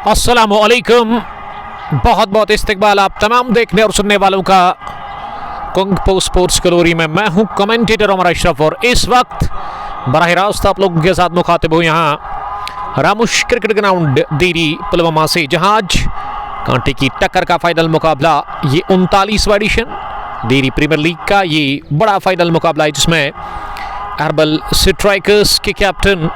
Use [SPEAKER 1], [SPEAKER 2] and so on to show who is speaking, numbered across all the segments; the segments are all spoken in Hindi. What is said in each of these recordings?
[SPEAKER 1] अस्सलामुअलैकुम, बहुत बहुत इस्तकबाल आप तमाम देखने और सुनने वालों का कुंग पो स्पोर्ट्स कलोरी में। मैं हूं कमेंटेटर उमर अशरफ और इस वक्त बराह रास्त आप लोगों के साथ मुखातिब हूं यहाँ रामुश क्रिकेट ग्राउंड देरी पुलवामा से, जहां आज कांटे की टक्कर का फाइनल मुकाबला, ये 39वां एडिशन देरी प्रीमियर लीग का ये बड़ा फाइनल मुकाबला है जिसमें हर्बल स्ट्राइकर्स के कैप्टन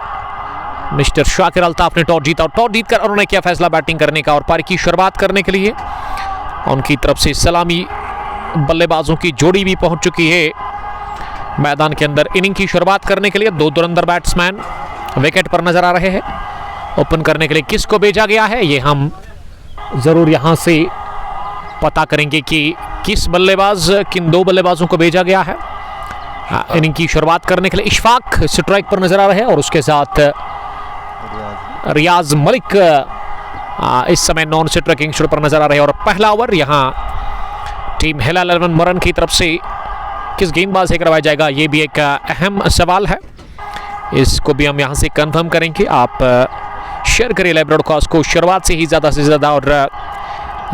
[SPEAKER 1] मिस्टर शाकिर अल्ताफ ने टॉस जीता और टॉस जीतकर उन्होंने किया फैसला बैटिंग करने का और पारी की शुरुआत करने के लिए उनकी तरफ से सलामी बल्लेबाजों की जोड़ी भी पहुंच चुकी है मैदान के अंदर। इनिंग की शुरुआत करने के लिए दो धुरंधर बैट्समैन विकेट पर नजर आ रहे हैं। ओपन करने के लिए किसको भेजा गया है ये हम जरूर यहां से पता करेंगे कि किस बल्लेबाज, किन दो बल्लेबाजों को भेजा गया है। इनिंग की शुरुआत करने के लिए इशफाक स्ट्राइक पर नजर आ रहे हैं और उसके साथ रियाज मलिक इस समय नॉन स्ट्राइकिंग शुरू पर नजर आ रहे हैं। और पहला ओवर यहां टीम हिलाल 11 मोरन की तरफ से किस गेंदबाज से करवाया जाएगा, ये भी एक अहम सवाल है। इसको भी हम यहां से कंफर्म करेंगे। आप शेयर करिए लाइव ब्रॉडकास्ट को शुरुआत से ही ज़्यादा से ज़्यादा और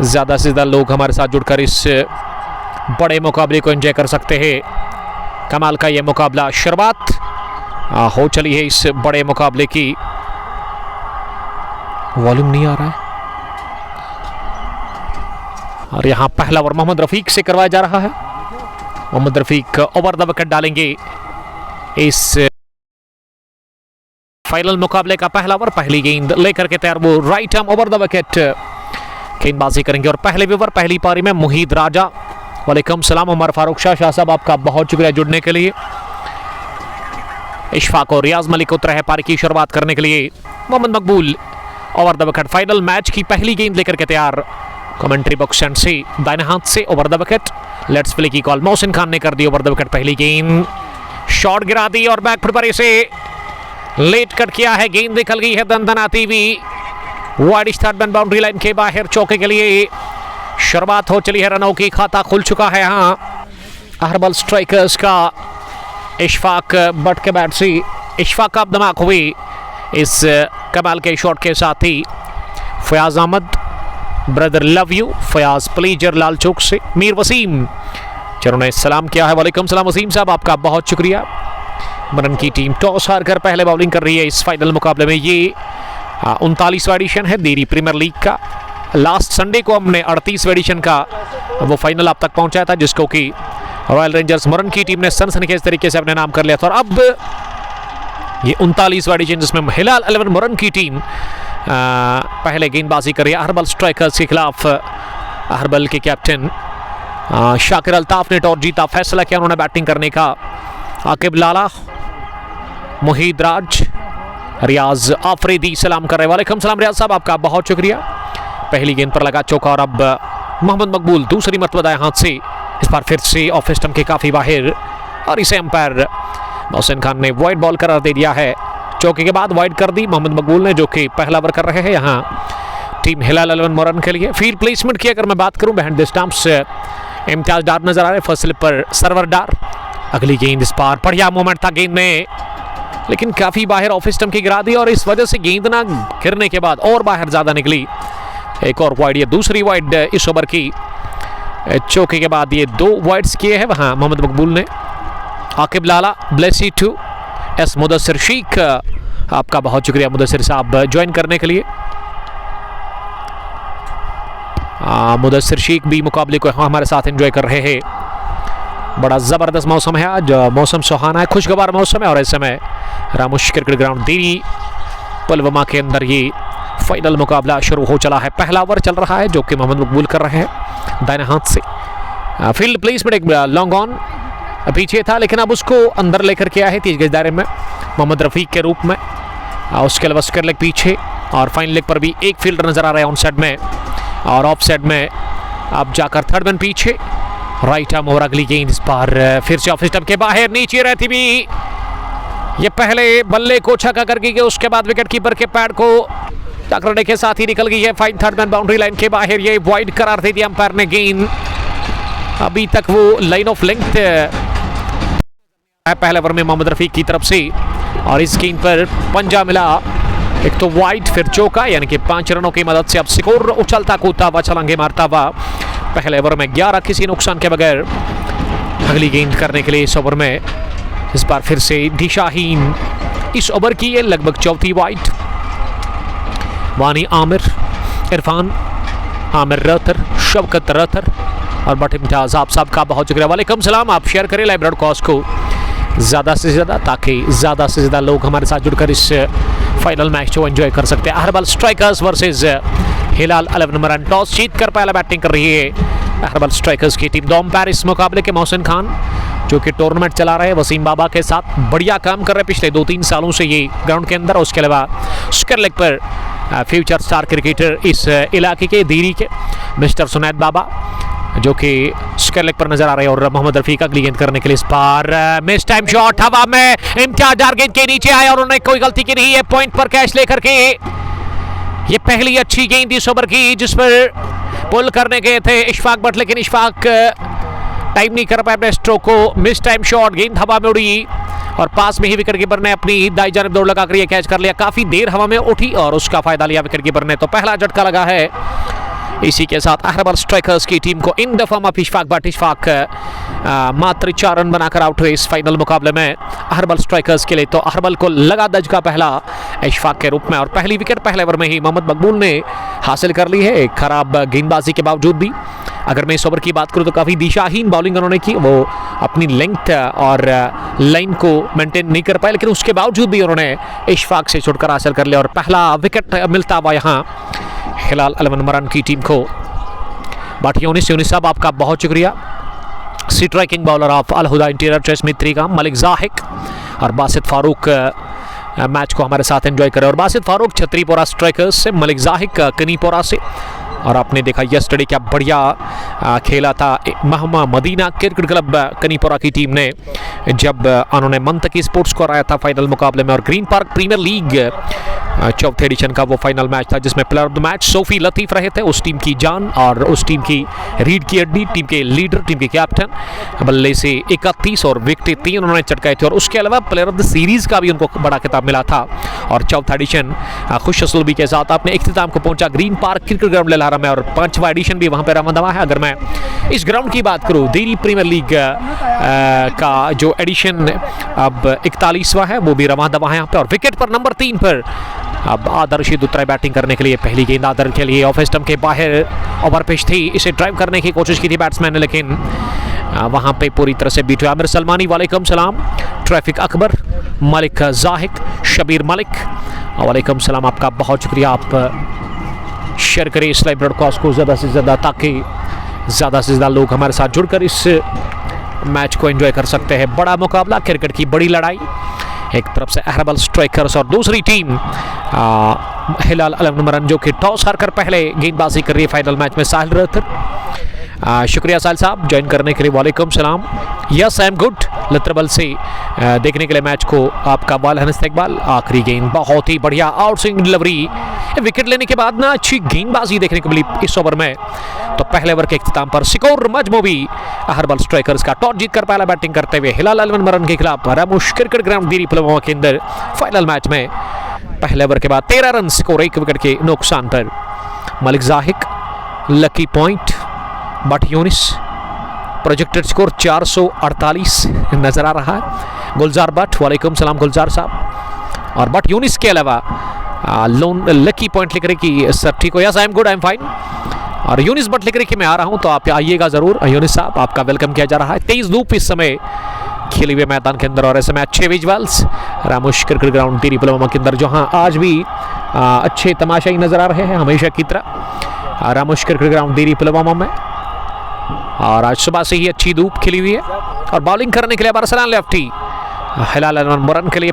[SPEAKER 1] ज़्यादा से ज़्यादा लोग हमारे साथ जुड़कर इस बड़े मुकाबले को एंजॉय कर सकते हैं। कमाल का ये मुकाबला, शुरुआत हो चली है इस बड़े मुकाबले की। वॉल्यूम नहीं आ रहा है और यहां पहला ओवर मोहम्मद रफीक से करवाया जा रहा है। Mohammad Rafiq over the wicket डालेंगे इस फाइनल मुकाबले का पहला ओवर। पहली गेंद लेकर के तैयार, वो right arm over the wicket गेंदबाजी करेंगे। और पहले ओवर पहली पारी में मुहीद राजा, वालेकुम सलाम। उमर फारूक शाह साहब, आपका बहुत शुक्रिया जुड़ने के लिए। इशफाक और रियाज मलिक उतरे हैं पारी की शुरुआत करने के लिए। मोहम्मद मकबूल over the wicket, final match की पहली गेंद लेकर के तैयार। कमेंट्री बॉक्स एंड से दाहिने हाथ से over the wicket, let's play की कॉल मोहसिन खान ने कर दी ओवर द विकेट। पहली गेंद शॉट गिरा दी और बैक फुट पर इसे लेट कट किया है। गेंद निकल गई है दंदनाती हुई wide start ban boundary line के बाहर। चौके के लिए शुरुआत हो चली है, रनों की खाता खुल चुका है यहाँ हर्बल स्ट्राइकर्स का। इशफाक बट के बैट से इशफाक का दिमाग हुई इस कमाल के शॉट के साथ ही। Fayaz Ahmad, brother love you, Fayaz pleasure Lal Chowk से। मीर वसीम जिन्होंने सलाम किया है, वालेकुम सलाम वसीम साहब, आपका बहुत शुक्रिया। मरन की टीम टॉस हार कर पहले बॉलिंग कर रही है इस फाइनल मुकाबले में। ये 39वां एडिशन है देरी प्रीमियर लीग का। लास्ट संडे को हमने 38वें एडिशन का वो फाइनल आप तक पहुंचाया था, जिसको कि रॉयल रेंजर्स मोरन की टीम ने सनसनीखेज तरीके से अपने नाम कर लिया था। और अब ये 39वां एडिशन जिसमें हिलाल 11 मोरन की टीम पहले गेंदबाजी कर रही है हर्बल स्ट्राइकर्स के खिलाफ। हर्बल के कैप्टन शाकिर अल्ताफ ने टॉस जीता, फैसला किया उन्होंने बैटिंग करने का। आकिब लाला, मुहीद राज, रियाज आफरीदी सलाम कर रहे हैं, वालेकुम सलाम रियाज साहब, आपका बहुत शुक्रिया। पहली गेंद पर लगा चौका और अब मोहम्मद मकबूल दूसरी मरतबा दाएं हाथ से, इस बार फिर से ऑफ स्टंप के काफी बाहर और इसे अंपायर मोहसिन खान ने वाइड बॉल करार दे दिया है। चौके के बाद वाइड कर दी मोहम्मद मकबूल ने, जो कि पहला ओवर कर रहे हैं यहाँ टीम हिलाल 11 मोरन के लिए। फील्ड प्लेसमेंट की अगर मैं बात करूं, बिहाइंड द स्टंप्स इम्तियाज डार नजर आ रहे, फर्स्ट स्लिप पर सरवर डार। अगली गेंद इस बार बढ़िया मूवमेंट था गेंद में, लेकिन काफी बाहर ऑफ स्टंप की गिरा दी और इस वजह से गेंद ना गिरने के बाद और बाहर ज्यादा निकली। एक और वाइड, ये दूसरी वाइड इस ओवर की। चौके के बाद ये दो वाइड्स किए हैं वहां मोहम्मद मकबूल ने। आकिब लाला, ब्लेसी टू एस मुदस्सिर शेख, आपका बहुत शुक्रिया मुदस्सिर साहब ज्वाइन करने के लिए। मुदस्सिर शेख भी मुकाबले को हमारे साथ एंजॉय कर रहे हैं। बड़ा ज़बरदस्त मौसम है आज, मौसम सुहाना है, खुशगवार मौसम है। और इस समय रामुश क्रिकेट ग्राउंड देरी पुलवामा के अंदर ये फाइनल मुकाबला शुरू हो चला है। पहला ओवर चल रहा है जो कि मोहम्मद मकबूल कर रहे हैं दाहिने हाथ से। फील्ड प्लेसमेंट एक लॉन्ग ऑन पीछे था, लेकिन अब उसको अंदर लेकर के आए हैं तेज गज दायरे में मोहम्मद रफीक के रूप में। उसके अलावा स्क्वायर लेग पीछे और फाइन लेग पर भी एक फील्डर नजर आ रहा है ऑन साइड में, और ऑफ साइड में अब जाकर थर्ड मैन पीछे। राइट आर्म ओवर, अगली गेंद इस बार फिर से ऑफ स्टंप के बाहर नीचे रहती भी ये पहले बल्ले को छक्का कर गई, उसके बाद विकेट कीपर के पैड को टकराने के साथ ही निकल गई है fine third man boundary line के बाहर। ये वाइड करार दे दिया अंपायर ने। गेंद अभी तक वो लाइन ऑफ लेंथ है पहले ओवर में मोहम्मद रफीक की तरफ से, और इस गेंद पर पंजा मिला एक तो वाइड फिर चौका, यानी कि 5 रनों की मदद से अब स्कोर उछलता कूदता हुआ, छलांगे मारता हुआ पहले ओवर में 11 किसी नुकसान के बगैर अगली गेंद करने के लिए इस ओवर में इस बार फिर से दिशाहीन इस ओवर की है लगभग चौथी वाइड। वानी Aamir, Irfan, Aamir rather, Shavkat rather और बट इम्तियाज आप साहब का बहुत शुक्रिया। वालेकुम सलाम। आप शेयर करें लाइव ब्रॉडकास्ट को ज़्यादा से ज़्यादा ताकि ज़्यादा से ज़्यादा लोग हमारे साथ जुड़कर इस फाइनल मैच को एंजॉय कर सकते हैं। अहरबल स्ट्राइकर्स वर्सेस हिलाल 11 नंबर। टॉस जीत कर पहला बैटिंग कर रही है अहरबल स्ट्राइकर्स की टीम। दो अंपायर इस मुकाबले के मोहसिन खान जो कि टूर्नामेंट चला रहे हैं वसीम बाबा के साथ, बढ़िया काम कर रहे हैं पिछले 2-3 सालों से ये ग्राउंड के अंदर। उसके अलावा स्क्वायर लेग पर फ्यूचर स्टार क्रिकेटर इस इलाके के दीरी के मिस्टर सुनैद बाबा जो कि स्क्वायर लेग पर नजर आ रहे हैं। और मोहम्मद रफीक अगली गेंद करने के लिए इस बार मिस टाइम शॉट हवा में, इम्तियाज डार गेंद के नीचे आया और उन्होंने कोई गलती की नहीं है, पॉइंट पर कैच लेकर के ये पहली अच्छी गेंद इस ओवर की जिस पर पुल करने गए थे इशफाक बट, लेकिन इशफाक टाइम नहीं कर पाए अपने स्ट्रोक को। मिस टाइम शॉट, गेंद हवा में उड़ी और पास में ही विकेट कीपर ने अपनी दाई जानिब दौड़ लगाकर ये कैच कर लिया। काफी देर हवा में उठी और उसका फायदा लिया विकेट कीपर ने, तो पहला झटका लगा है। इसी के साथ अहरबल स्ट्राइकर्स की टीम को इन दफा माफ इशफाक बट, इशफाक मात्र 4 रन बनाकर आउट हुए इस फाइनल मुकाबले में अहरबल स्ट्राइकर्स के लिए। तो अहरबल को लगा दजका पहला इशफाक के रूप में और पहली विकेट पहले ओवर में ही मोहम्मद मकबूल ने हासिल कर ली है। एक खराब गेंदबाजी के बावजूद भी अगर मैं इस ओवर की बात करूं तो काफ़ी दिशाहीन बॉलिंग उन्होंने की, वो अपनी लेंथ और लाइन को मेंटेन नहीं कर पाए, लेकिन उसके बावजूद भी उन्होंने इशफाक से छुटकारा हासिल कर लिया और पहला विकेट मिलता हुआ यहाँ हिलाल 11 नंबर की टीम को। बट यूनिस साहब आपका बहुत शुक्रिया। Striking bowler of Al Huda interior traders Mitri का मलिक जाहिक और बासित फारूक मैच को हमारे साथ एंजॉय करें। और बासित फारूक छतरीपोरा स्ट्राइकर्स से, मलिक जाहिक कनीपोरा से। और आपने देखा यस्टरडे क्या बढ़िया खेला था महमा मदीना क्रिकेट क्लब कनीपोरा की टीम ने जब उन्होंने मंतकी स्पोर्ट्स को हराया था फाइनल मुकाबले में। और ग्रीन पार्क प्रीमियर लीग चौथे एडिशन का वो फाइनल मैच था जिसमें player of the match Sofi Latif रहे थे, उस टीम की जान और उस टीम की रीढ़ की हड्डी, टीम के लीडर, टीम के कैप्टन। बल्ले से 31 और विकेट 3 उन्होंने चटकाए थे और उसके अलावा प्लेयर ऑफ द सीरीज का भी उनको बड़ा खिताब मिला था। और चौथा एडिशन खुश असलूबी के साथ आपने इख्तिताम को पहुंचा ग्रीन पार्क क्रिकेट ग्राउंड ललहारा में और 5वां एडिशन भी वहां पर रवाना है। अगर मैं इस ग्राउंड की बात करूं, देरी प्रीमियर लीग का जो एडिशन अब 41वां है वो भी रवाना है यहाँ पे। और विकेट पर नंबर 3 पर अब आदर रशीद उतरे बैटिंग करने के लिए। पहली गेंद आदर के लिए ऑफ स्टंप के बाहर ओवर पिच थी, इसे ड्राइव करने की कोशिश की थी बैट्समैन ने, लेकिन वहां पे पूरी तरह से बीट हुआ। आमिर सलमानी वालेकुम सलाम, ट्रैफिक अकबर, मलिक जाहिक, शबीर मलिक वालेकुम सलाम, आपका बहुत शुक्रिया। आप शेयर करें इस लाइव ब्रॉडकास्ट को ज़्यादा से ज़्यादा ताकि ज़्यादा से ज़्यादा लोग हमारे साथ जुड़कर इस मैच को एंजॉय कर सकते हैं। बड़ा मुकाबला, क्रिकेट की बड़ी लड़ाई, एक तरफ से अहरबल स्ट्राइकर्स और दूसरी टीम हिलाल 11 नंबर जो कि टॉस हारकर पहले गेंदबाजी कर रही है फाइनल मैच में। साहिल रथर, शुक्रिया साहिल साहब ज्वाइन करने के लिए। वालेकुम सलाम। यस आई एम गुड लत्रबल से देखने के लिए मैच को आपका बाल हनस इकबाल। आखिरी गेंद बहुत ही बढ़िया आउट स्विंग डिलीवरी, विकेट लेने के बाद ना अच्छी गेंदबाजी देखने को मिली इस ओवर में। तो पहले ओवर के इख्तिताम पर सिकोर मजमूवी अहरबल स्ट्राइकर्स का टॉस जीतकर पहला बैटिंग करते हुए हिलाल 11 नंबर के खिलाफ रामोश क्रिकेट ग्राउंड दीरी पुलवामा के अंदर फाइनल मैच में पहले ओवर के बाद 13 रन स्कोर 1 विकेट के नुकसान पर। मलिक जाहिक lucky point, but Younis projected score 448 नजर आ रहा है। गुलजार भट्ट वालेकुम सलाम गुलजार साहब। और बट यूनिस के अलावा लोन लकी पॉइंट लिख रहे कि सर ठीक हो, yes I am good I am fine. और यूनिस भट्ट लिख रहे कि मैं आ रहा हूं, तो आप आइएगा जरूर। यूनिस साहब आपका वेलकम किया जा रहा है। तेज धूप इस समय खेले हुए मैदान के अंदर और ऐसे में अच्छे visuals रामोश cricket ground Diri Pulwama के अंदर, जहां आज भी अच्छे तमाशाई नजर आ रहे हैं हमेशा की तरह रामोश क्रिकेट ग्राउंड दीरी पुलवामा में। और आज सुबह से ही अच्छी धूप खिली हुई है और बॉलिंग करने के लिए अरसलान लेफ्टी हिलाल 11 नंबर के लिए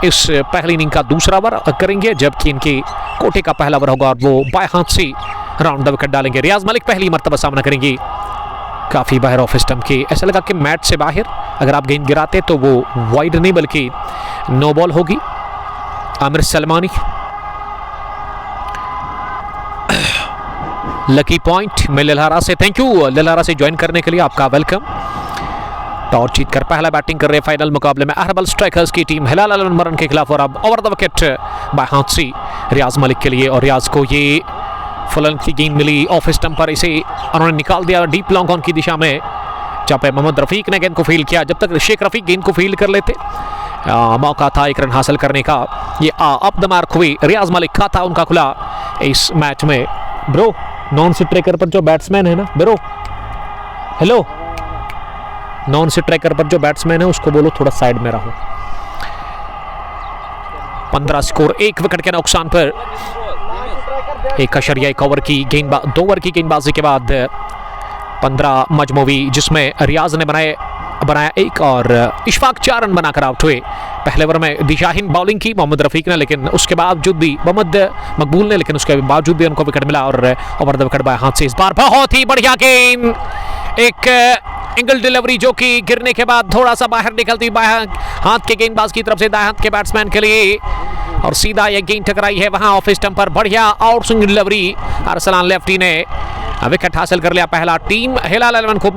[SPEAKER 1] इस पहली इनिंग का दूसरा ओवर करेंगे, जबकि इनके कोटे का पहला ओवर होगा और वो बाएं हाथ से राउंड द विकेट डालेंगे। रियाज मलिक पहली मर्तबा सामना करेंगे, काफ़ी बाहर ऑफ स्टंप के, ऐसा लगा कि मैट से बाहर अगर आप गेंद गिराते तो वो वाइड नहीं बल्कि नो बॉल होगी। आमिर सलमानी लकी पॉइंट में ललहारा से, थैंक यू ललहारा से ज्वाइन करने के लिए, आपका वेलकम। टॉस जीतकर पहला बैटिंग कर रहे फाइनल मुकाबले में अहरबल स्ट्राइकर्स की टीम हिलाल एलेवन मरन के खिलाफ। और अब ओवर द विकेट बाय हाथ से रियाज मलिक के लिए, और रियाज को ये फुल लेंथ की गेंद मिली ऑफ स्टंप पर, इसे उन्होंने निकाल दिया डीप लॉन्ग ऑन की दिशा में, जहाँ पे मोहम्मद रफीक ने गेंद को फील्ड किया। जब तक शेख रफीक गेंद को फील्ड कर लेते मौका था एक रन हासिल करने का। ये अप द मार्क हुई, रियाज मलिक खाता उनका खुला इस मैच में। ब्रो नॉन स्ट्राइकर ट्रैकर पर जो बैट्समैन है ना bro, hello, non striker tracker पर जो बैट्समैन है उसको बोलो थोड़ा साइड में रहो। 15 स्कोर, 1 विकेट के नुकसान पर 1 ओवर की गेंद 2 ओवर की गेंदबाजी के बाद 15 मजमूवी, जिसमें रियाज ने बनाया 1 और इशफाक 4 रन बनाकर आउट हुए। पहले ओवर में दिशाहीन बॉलिंग की मोहम्मद रफीक ने, लेकिन उसके बावजूद भी मोहम्मद मकबूल ने, लेकिन उसके बावजूद भी उनको विकेट मिला। और ओवर द विकेट बाय हाथ से इस बार बहुत ही बढ़िया गेंद, एक एंगल डिलीवरी जो कि गिरने के बाद थोड़ा सा बाहर निकलती बाएं हाथ के गेंदबाज की तरफ से दाएं हाथ के बैट्समैन के लिए, और सीधा ये गेंद टकराई है वहां ऑफ स्टंप पर। बढ़िया out swing delivery, Arsalan lefty ने विकेट हासिल कर लिया पहला। टीम हिलाल एलेवन को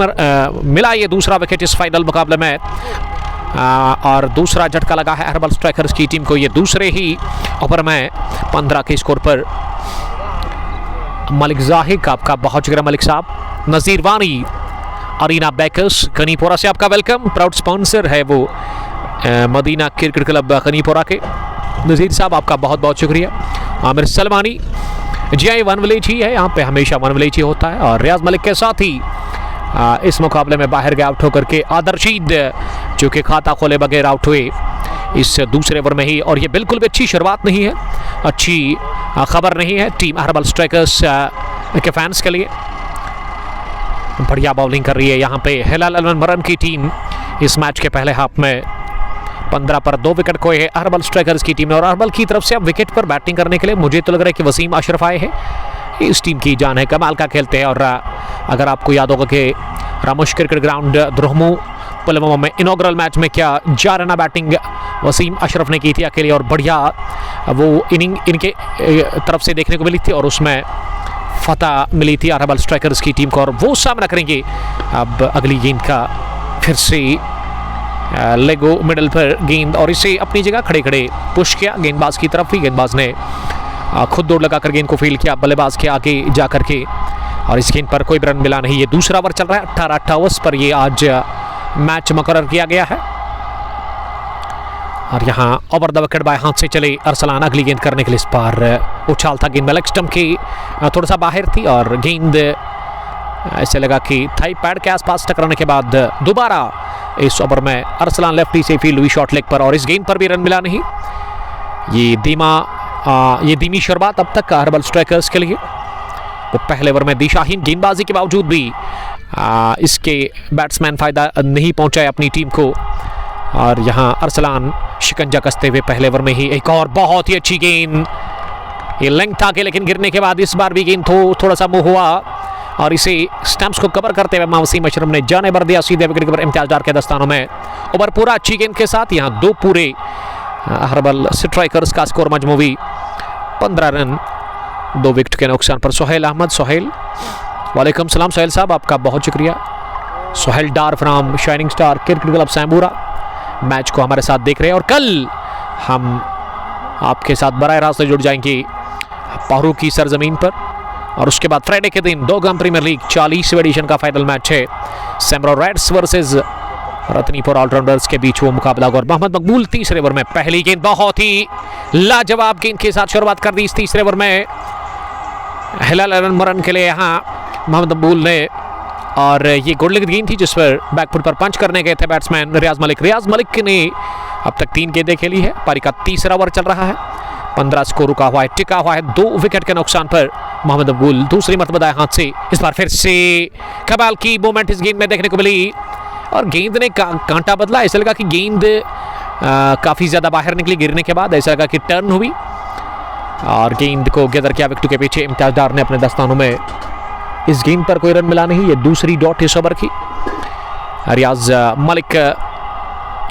[SPEAKER 1] मिला ये दूसरा विकेट इस फाइनल मुकाबले में, और दूसरा झटका लगा है अहरबल स्ट्राइकर्स की टीम को। ये दूसरे ही ओवर में 15 के स्कोर पर मलिक जाहिद, आपका बहुत शुक्रिया मलिक साहब। नजीर वानी अरीना बेकर्स कनीपोरा से आपका वेलकम, प्राउड स्पॉन्सर है वो मदीना क्रिकेट क्लब कनीपोरा के। नजीर साहब आपका बहुत बहुत शुक्रिया। आमिर सलमानी, जी आई वन विलेज ही है, यहाँ पे हमेशा वन विलेज ही होता है। और रियाज मलिक के साथ ही इस मुकाबले में बाहर गए आउट होकर के आदरशीद, जो कि खाता खोले बगैर आउट हुए इस दूसरे ओवर में ही। और ये बिल्कुल भी अच्छी शुरुआत नहीं है, अच्छी खबर नहीं है टीम अहरबल स्ट्राइकर्स के फैंस के लिए। बढ़िया बॉलिंग कर रही है यहाँ पे हिलाल एलेवन मरन की टीम। इस मैच के पहले हाफ में 15 पर 2 विकेट खोए हैं अहरबल स्ट्राइकर्स की टीम ने। और अहरबल की तरफ से अब विकेट पर बैटिंग करने के लिए मुझे तो लग रहा है कि वसीम अशरफ आए हैं। इस टीम की जान है, कमाल का खेलते हैं। और अगर आपको याद होगा कि रामोश क्रिकेट ग्राउंड द्रोहमू पुलवामा में इनॉग्रल मैच में क्या 4 रन बैटिंग वसीम अशरफ ने की थी अकेले, और बढ़िया वो इनिंग इनके तरफ से देखने को मिली थी, और उसमें फतह मिली थी अहरबल स्ट्राइकर्स की टीम को। और वो सामना करेंगे अब अगली गेंद का, फिर से लेगो मिडल पर गेंद, और इसे अपनी जगह खड़े खड़े पुश किया गेंदबाज की तरफ ही। गेंदबाज ने खुद दौड़ लगाकर गेंद को फील्ड किया बल्लेबाज के आगे जा करके, और इस गेंद पर कोई रन मिला नहीं। ये दूसरा ओवर चल रहा है, 18 ओवर्स पर ये आज मैच मुकर्रर किया गया है। और यहाँ ओवर द विकेट बाय हाथ से चले अरसलान अगली गेंद करने के लिए। इस बार उछाल था गेंद में लेग स्टंप की थोड़ा सा बाहर थी, और गेंद ऐसे लगा कि थाई पैड के आसपास टकराने के बाद दोबारा इस ओवर में अरसलान लेफ्टी से फील्ड हुई शॉर्ट लेग पर, और इस गेंद पर भी रन मिला नहीं। ये धीमी शुरुआत अब तक अहरबल स्ट्राइकर्स के लिए। तो पहले ओवर में दिशाहीन गेंदबाजी के बावजूद भी इसके बैट्समैन फायदा नहीं पहुंचाए अपनी टीम को। और यहाँ अरसलान शिकंजा कसते हुए पहले ओवर में ही एक और बहुत ही अच्छी गेंद, ये लेंथ था के, लेकिन गिरने के बाद इस बार भी गेंद थोड़ा सा मुंह हुआ, और इसे स्टंप्स को कवर करते हुए वसीम अशरफ ने जाने भर दिया सीधे विकेट पर इम्तियाज डार के दस्तानों में। ओवर पूरा अच्छी गेंद के साथ यहाँ 2 पूरे अहरबल स्ट्राइकर्स का स्कोर मजमूवी 15 रन 2 विकेट के नुकसान पर। सोहेल अहमद, सोहेल वालेकुम सलाम सोहेल साहब, आपका बहुत शुक्रिया। Sohail Dar from Shining Star Cricket Club Sambura match को हमारे साथ देख रहे हैं, और कल हम आपके साथ बराह रास्त जुड़ जाएंगे पारू की सरजमीन पर। और उसके बाद फ्राइडे के दिन दोगाम प्रीमियर लीग 40वें एडिशन का फाइनल मैच है, सैमरो रेड्स वर्सेस रत्नीपुर ऑलराउंडर्स के बीच वो मुकाबला। और मोहम्मद मकबूल तीसरे ओवर में पहली गेंद बहुत ही लाजवाब गेंद के साथ शुरुआत कर दी इस तीसरे ओवर में हिलाल एलेवन मरन के लिए यहाँ मोहम्मद मकबूल ने। और ये गोल्डन गेंद थी जिस पर बैकफुट पर पंच करने गए थे बैट्समैन रियाज मलिक। रियाज मलिक ने अब तक 3 गेंदें खेली है, पारी का तीसरा ओवर चल रहा है, 15 स्कोर रुका हुआ है, टिका हुआ है 2 विकेट के नुकसान पर। मोहम्मद मकबूल दूसरी मरतबा दाएं हाथ से, इस बार फिर से कमाल की मूवमेंट इस गेंद में देखने को मिली, और गेंद ने कांटा बदला। ऐसा लगा कि गेंद काफ़ी ज़्यादा बाहर निकली गिरने के बाद, ऐसा लगा कि टर्न हुई, और गेंद को गैदर किया विकेट के पीछे इम्तियाज डार ने अपने दस्तानों में। इस गेंद पर कोई रन मिला नहीं, ये दूसरी डॉट इस ओवर की। रियाज मलिक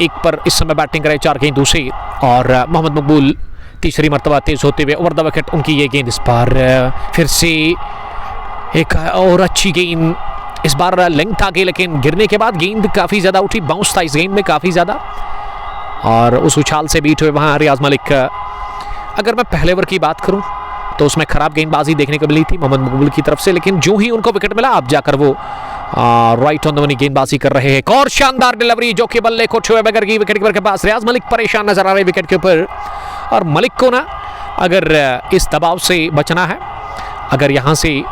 [SPEAKER 1] 1 पर इस समय बैटिंग करे, 4 गेंद दूसरी, और मोहम्मद मकबूल तीसरी मरतबा तेज होते हुए ओवर द विकेट उनकी ये गेंद। इस बार फिर से एक और अच्छी गेंद इस बार लेंथ था कि, लेकिन गिरने के बाद गेंद काफ़ी ज़्यादा उठी, बाउंस था इस गेंद में काफ़ी ज़्यादा, और उस उछाल से बीट हुए वहाँ रियाज मलिक। अगर मैं पहले ओवर की बात करूँ तो उसमें खराब गेंदबाजी देखने को मिली थी मोहम्मद मकबूल की तरफ से, लेकिन जो ही उनको विकेट मिला अब जाकर वो राइट ऑन द मनी गेंदबाजी कर रहे हैं। एक और शानदार डिलीवरी जो कि बल्ले को छुए बगैर की विकेट कीपर के पास। रियाज मलिक परेशान नजर आ रहे विकेट के ऊपर, और मलिक को ना अगर इस दबाव से बचना है, अगर यहाँ से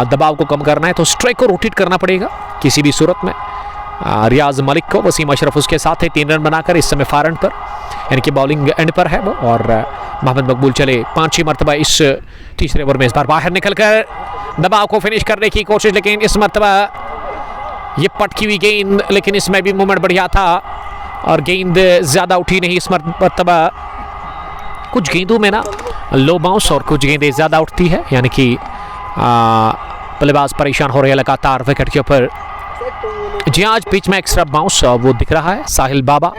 [SPEAKER 1] दबाव को कम करना है तो स्ट्राइक को रोटेट करना पड़ेगा किसी भी सूरत में। रियाज मलिक को वसीम अशरफ उसके साथ है 3 रन बनाकर इस समय फार एंड पर, यानी कि बॉलिंग एंड पर है वो, और मोहम्मद मकबूल चले 5 मरतबा इस तीसरे ओवर में। इस बार बाहर निकलकर दबाव को फिनिश करने की कोशिश, लेकिन इस मरतबा ये पटकी हुई गेंद, लेकिन इसमें भी मूवमेंट बढ़िया था और गेंद ज़्यादा उठी नहीं इस मरतबा। कुछ गेंदों में ना लो बाउंस और कुछ गेंदें ज़्यादा उठती है, यानी कि बल्लेबाज परेशान हो रहे हैं लगातार विकेट के ऊपर। जी आज पिच में एक्स्ट्रा बाउंस वो दिख रहा है। साहिल बाबा,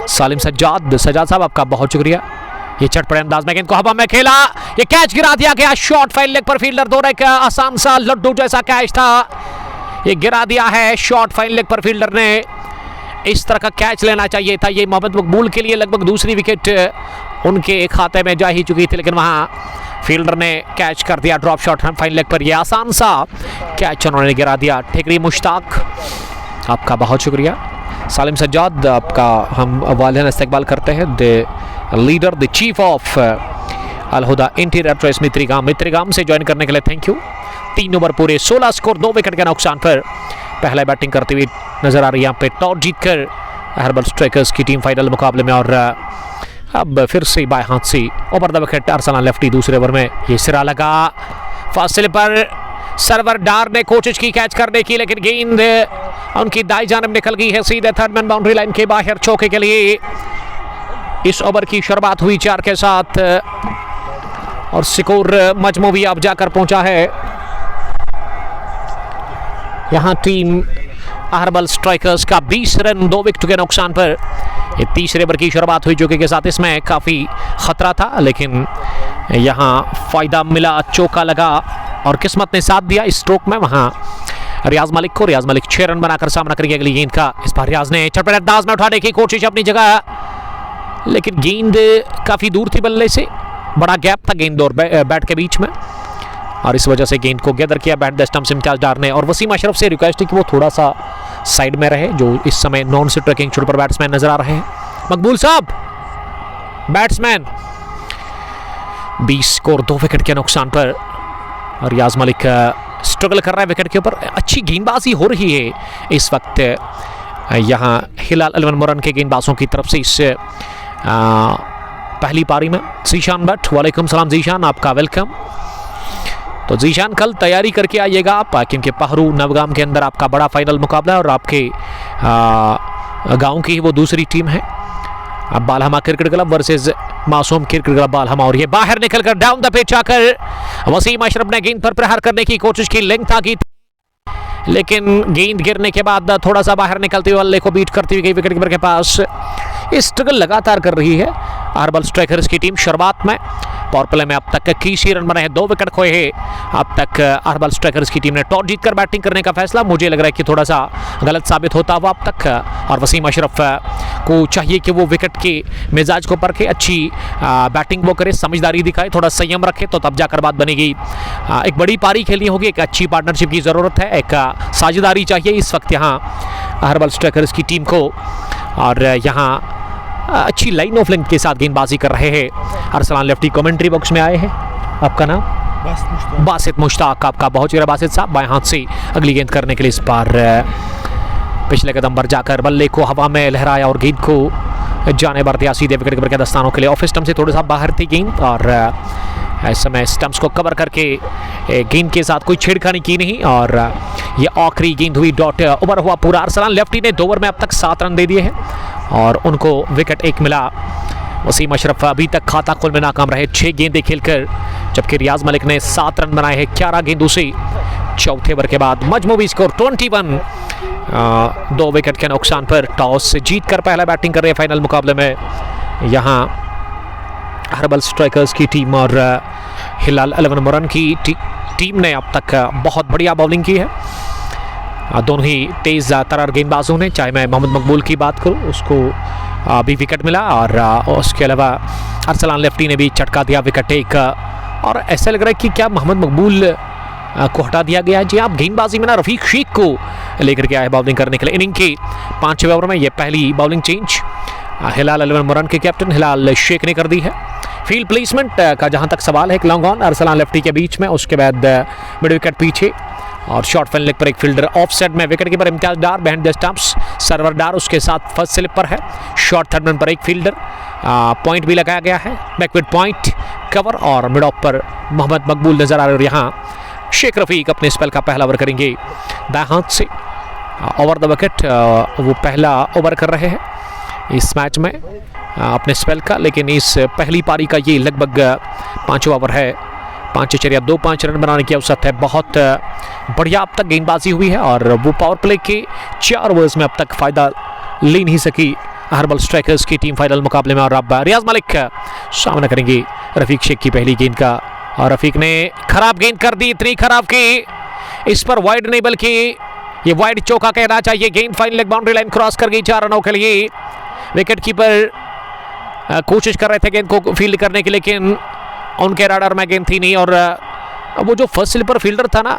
[SPEAKER 1] सालिम सज्जाद साहब आपका बहुत शुक्रिया। ये चटपटे अंदाज में गेंद को हवा में खेला, ये कैच गिरा दिया गया, शॉर्ट फाइल लेग पर फील्डर दौड़े का आसान सा लड्डू जैसा कैच था, ये गिरा दिया है शॉर्ट फाइल लेग पर फील्डर ने। इस तरह का कैच लेना चाहिए था। ये मोहम्मद मकबूल के लिए लगभग दूसरी विकेट उनके खाते में जा ही चुकी थी, लेकिन वहाँ फील्डर ने कैच कर दिया ड्रॉप शॉट फाइन लेग पर। यह आसान सा कैच उन्होंने गिरा दिया। ठिकरी मुश्ताक आपका बहुत शुक्रिया। सालिम सज्जाद आपका हम वालियान इस्तकबाल करते हैं। The leader, the chief of Al Huda interior traders Mitrigam से ज्वाइन करने के लिए थैंक यू। 3 ओवर पूरे 16 स्कोर 2 विकेट के नुकसान पर पहले बैटिंग करते हुए नजर आ रही है यहाँ पे टॉस जीतकर हर्बल स्ट्राइकर्स की टीम फाइनल मुकाबले में। और अब फिर से बाएं हाथ से over the wicket Arsalan lefty दूसरे ओवर में। ये सिरा लगा फासले पर, सरवर डार ने कोशिश की कैच करने की, लेकिन गेंद उनकी दाई जानब निकल गई है सीधे थर्ड मैन बाउंड्री लाइन के बाहर चौके के लिए। इस ओवर की शुरुआत हुई 4 के साथ और स्कोर मजमू भी अब जाकर पहुंचा है यहां टीम अहरबल स्ट्राइकर्स का 20 रन 2 विकेट के नुकसान पर। ये तीसरे ओवर की शुरुआत हुई जो कि के साथ इसमें काफ़ी खतरा था, लेकिन यहां फ़ायदा मिला, चौका लगा और किस्मत ने साथ दिया इस स्ट्रोक में वहां रियाज मलिक को। रियाज मलिक 6 रन बनाकर सामना करेंगे अगली गेंद का। इस बार रियाज ने चटपटे अंदाज में उठाने की कोशिश अपनी जगह, लेकिन गेंद काफ़ी दूर थी बल्ले से, बड़ा गैप था गेंद और बैट के बीच में, और इस वजह से गेंद को गैदर किया बैट द स्टंप्स इम्तियाज डार ने। और वसीम अशरफ से रिक्वेस्ट है कि वो थोड़ा सा साइड में रहे, जो इस समय नॉन स्ट्राइकिंग ट्रैकिंग छोड़ पर बैट्समैन नजर आ रहे हैं। मकबूल साहब बैट्समैन 20 स्कोर 2 विकेट के नुकसान पर, और रियाज मलिक स्ट्रगल कर रहा है विकेट के ऊपर। अच्छी गेंदबाजी हो रही है इस वक्त यहाँ हिलाल अलवन मुरन के गेंदबाजों की तरफ से इस पहली पारी में। जीशान भट्ट, वालेकुम सलाम जीशान, आपका वेलकम। तो जीशान कल तैयारी करके आइएगा आप, क्योंकि पहरू नवगाम के अंदर आपका बड़ा फाइनल मुकाबला है और आपके गांव की ही वो दूसरी टीम है अब बालहमा क्रिकेट क्लब वर्सेस मासूम क्रिकेट क्लब बालहमा। और ये बाहर निकलकर डाउन द पिच आकर वसीम अशरफ ने गेंद पर प्रहार करने की कोशिश की, लेंथ आ गई, लेकिन गेंद गिरने के बाद थोड़ा सा बाहर निकलते हुए बल्ले को बीट करती हुई गई विकेट कीपर के पास। ये स्ट्रगल लगातार कर रही है अहरबल स्ट्राइकर्स की टीम। शुरुआत में पावर प्ले में अब तक 21 रन बने हैं, 2 विकेट खोए हैं अब तक अहरबल स्ट्राइकर्स की टीम ने। टॉस जीतकर बैटिंग करने का फैसला मुझे लग रहा है कि थोड़ा सा गलत साबित होता हुआ अब तक, और वसीम अशरफ को चाहिए कि वो विकेट के मिजाज को परखे, अच्छी बैटिंग वो करे, समझदारी दिखाए, थोड़ा संयम रखे, तो तब जाकर बात बनेगी। एक बड़ी पारी खेलनी होगी, एक अच्छी पार्टनरशिप की ज़रूरत है, एक साझेदारी चाहिए इस वक्त यहाँ अहरबल स्ट्राइकर्स की टीम को। और यहाँ अच्छी लाइन ऑफ लेंथ के साथ गेंदबाजी कर रहे हैं अरसलान लेफ्टी। कमेंट्री बॉक्स में आए हैं, आपका नाम? बासित मुश्ताक, आपका बहुत शुक्रिया बासित साहब। बाएं हाथ से अगली गेंद करने के लिए इस बार पिछले कदम पर जाकर बल्ले को हवा में लहराया और गेंद को जाने भर दिया सीधे विकेट कीपर के दस्तानों के लिए। ऑफ स्टंप से थोड़ा सा बाहर थी गेंद, और इस समय स्टंप्स को कवर करके गेंद के साथ कोई छेड़खानी की नहीं, और ये आखिरी गेंद हुई, डॉट ओवर हुआ पूरा। अरसलान लेफ्टी ने 2 ओवर में अब तक 7 रन दे दिए हैं और उनको विकेट 1 मिला। वसीम अशरफ अभी तक खाता खोल में नाकाम रहे 6 गेंदें खेलकर, जबकि रियाज मलिक ने 7 रन बनाए हैं 11 गेंदों से चौथे ओवर के बाद। मजमूवी स्कोर 21, 2 विकेट के नुकसान पर। टॉस जीतकर पहला बैटिंग कर रहे हैं फाइनल मुकाबले में यहाँ अहरबल स्ट्राइकर्स की टीम, और हिलाल अलवन मुरन की टीम ने अब तक बहुत बढ़िया बॉलिंग की है। दोनों ही तेज़ तरार गेंदबाजों ने, चाहे मैं मोहम्मद मकबूल की बात करूं, उसको भी विकेट मिला, और उसके अलावा अरसलान लेफ्टी ने भी चटका दिया विकेट एक। और ऐसा लग रहा है कि क्या मोहम्मद मकबूल को हटा दिया गया है। जी आप गेंदबाजी में ना रफीक शेख को लेकर के आए बॉलिंग करने के लिए। इनिंग के 5वें ओवर में ये पहली बॉलिंग चेंज हिलाल अलवन मोरन के कैप्टन हिलाल शेख ने कर दी है। फील्ड प्लेसमेंट का जहां तक सवाल है, एक लॉन्ग ऑन अरसलान लेफ्टी के बीच में, उसके बाद मिड विकेट पीछे और शॉर्ट फैन लेग पर एक फील्डर ऑफ साइड में। Wicket keeper Imtiaz Dar behind the stumps, Sarwar Dar उसके साथ फर्स्ट स्लिप पर है। शॉर्ट थर्ड मैन पर एक फील्डर, पॉइंट भी लगाया गया है, बैकवर्ड पॉइंट कवर, और मिड ऑफ पर मोहम्मद मकबूल नजर आ रहे हैं। और यहाँ शेख रफीक अपने स्पेल का पहला ओवर करेंगे दाएं हाथ से ओवर द विकेट। वो पहला ओवर कर रहे हैं इस मैच में अपने स्पेल का, लेकिन इस पहली पारी का ये लगभग 5वां ओवर है। 5 रन बनाने की अवसर है। बहुत बढ़िया अब तक गेंदबाजी हुई है और वो पावर प्ले के 4 ओवर्स में अब तक फ़ायदा ले नहीं सकी हर्बल स्ट्राइकर्स की टीम फाइनल मुकाबले में। और अब रियाज मलिक सामना करेंगे रफीक शेख की पहली गेंद का, और रफीक ने खराब गेंद कर दी, इतनी खराब की इस पर वाइड नहीं बल्कि ये वाइड चौका कहना चाहिए। गेंद final leg boundary line cross कर गई 4 रनों के लिए। विकेट कीपर कोशिश कर रहे थे गेंद को फील्ड करने की, लेकिन उनके राडार में गेंद थी नहीं। और वो जो फर्स्ट स्लिपर फील्डर था ना,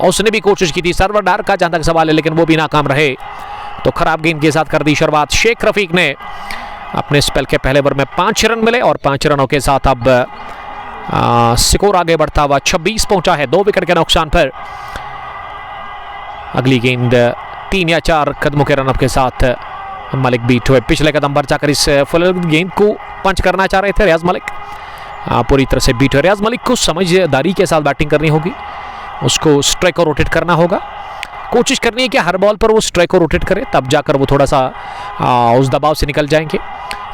[SPEAKER 1] उसने भी कोशिश की थी, सर्वर डार का जहां तक सवाल है, लेकिन वो भी नाकाम रहे। तो खराब गेंद के साथ कर दी शुरुआत शेख रफीक ने। अपने स्पेल के पहले ओवर में 5 रन मिले और 5 रनों के साथ अब स्कोर आगे बढ़ता हुआ 26 पहुंचा है 2 विकेट के नुकसान पर। अगली गेंद 3 या 4 कदमों के रनअप के साथ मलिक बीट हुए। पिछले कदम पर जाकर इस फुल गेंद को पंच करना चाह रहे थे रियाज मलिक, पूरी तरह से बीट हुए। रियाज मलिक को समझदारी के साथ बैटिंग करनी होगी, उसको स्ट्राइक को रोटेट करना होगा। कोशिश करनी है कि हर बॉल पर वो स्ट्राइक को रोटेट करे, तब जाकर वो थोड़ा सा उस दबाव से निकल जाएंगे।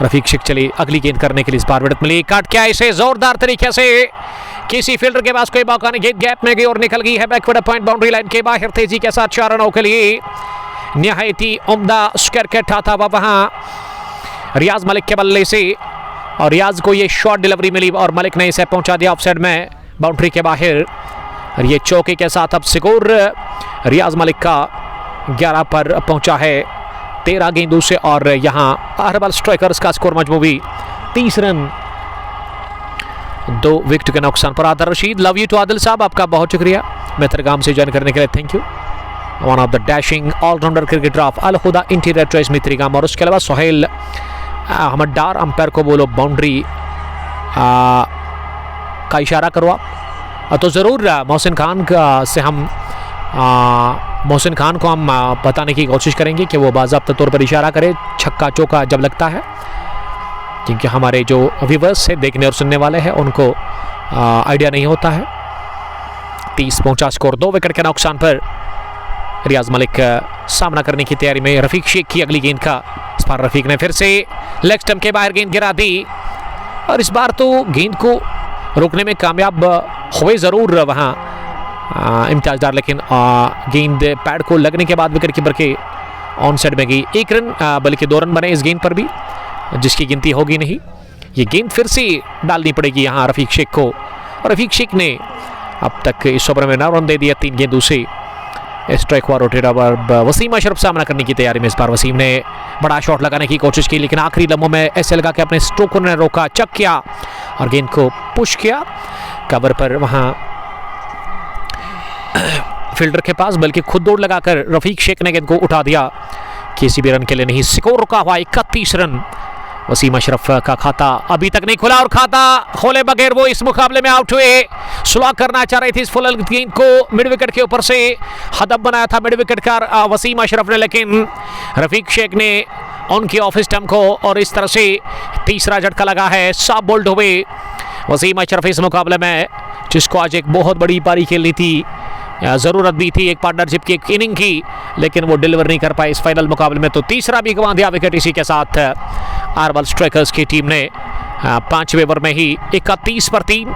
[SPEAKER 1] रफीक शेख चले अगली गेंद करने के लिए, इस बार विकेट मिली, काट क्या इसे जोरदार तरीके से, किसी फील्डर के पास कोई मौका नहीं, गेंद गैप में गई और निकल गई है बैकवर्ड पॉइंट बाउंड्री लाइन के बाहर तेजी के साथ 4 रनों के लिए। निहायती उम्दा स्क्वायर कैट था वहां रियाज मलिक के बल्ले से, और रियाज को ये शॉर्ट डिलीवरी मिली और मलिक ने इसे पहुंचा दिया ऑफसाइड में बाउंड्री के बाहर। और ये चौके के साथ अब स्कोर रियाज मलिक का 11 पर पहुंचा है 13 गेंदों से। और यहां हर्बल स्ट्राइकर्स का स्कोर मजमूई 30 रन 2 विकेट के नुकसान पर। Adil Rashid, love you too Adil साहब, आपका बहुत शुक्रिया मेहतरगाम से ज्वाइन करने के लिए, thank you. One of the dashing allrounder cricketer of Al Huda interior choice Mitrigam. और उसके अलावा सोहेल अहमद डार, अंपायर को बोलो बाउंड्री का इशारा करो आप। तो ज़रूर मोहसिन खान का से हम मोहसिन खान को हम बताने की कोशिश करेंगे कि वो बाज़ाब्ता तौर पर इशारा करे छक्का चौका जब लगता है, क्योंकि हमारे जो व्यूवर्स है, देखने और सुनने वाले हैं, उनको आइडिया नहीं होता है। 30 पहुंचा स्कोर 2 विकेट के नुकसान पर। रियाज मलिक सामना करने की तैयारी में। रफीक शेख की अगली गेंद का, इस बार रफीक ने फिर से लेग स्टंप के बाहर गेंद गिरा दी, और इस बार तो गेंद को रोकने में कामयाब हुए ज़रूर वहाँ इम्तियाज डार, लेकिन गेंद पैड को लगने के बाद विकेट कीपर के ऑन साइड में गई। 1 रन बल्कि 2 रन बने इस गेंद पर भी, जिसकी गिनती होगी नहीं। ये गेंद फिर से डालनी पड़ेगी यहाँ रफीक शेख को, और रफीक शेख ने अब तक इस ओवर में 9 रन दे दिया 3 गेंदों से। स्ट्राइक हुआ रोटेट। अब वसीम अशरफ सामना करने की तैयारी में। इस बार वसीम ने बड़ा शॉट लगाने की कोशिश की, लेकिन आखिरी लम्हों में ऐसे लगा कि अपने स्ट्रोक ने रोका, चक किया और गेंद को पुश किया कवर पर वहाँ फील्डर के पास, बल्कि खुद दौड़ लगाकर रफीक शेख ने गेंद को उठा दिया। किसी भी रन के लिए नहीं, स्कोर रुका हुआ 31 रन। वसीम अशरफ का खाता अभी तक नहीं खुला, और खाता खोले बगैर वो इस मुकाबले में आउट हुए। सुलह करना चाह रही थी इस फुल गेंद को, मिड विकेट के ऊपर से हदफ बनाया था मिड विकेट का वसीम अशरफ ने, लेकिन रफीक शेख ने उनकी ऑफ स्टंप को, और इस तरह से तीसरा झटका लगा है। साफ बोल्ड हुए वसीम अशरफ इस मुकाबले में, जिसको आज एक बहुत बड़ी पारी खेलनी थी, ज़रूरत भी थी एक पार्टनरशिप की, एक इनिंग की, लेकिन वो डिलीवर नहीं कर पाए इस फाइनल मुकाबले में। तो तीसरा भी गंवा दिया विकेट। इसी के साथ हर्बल स्ट्राइकर्स की टीम ने 5वें ओवर में ही 31 पर 3,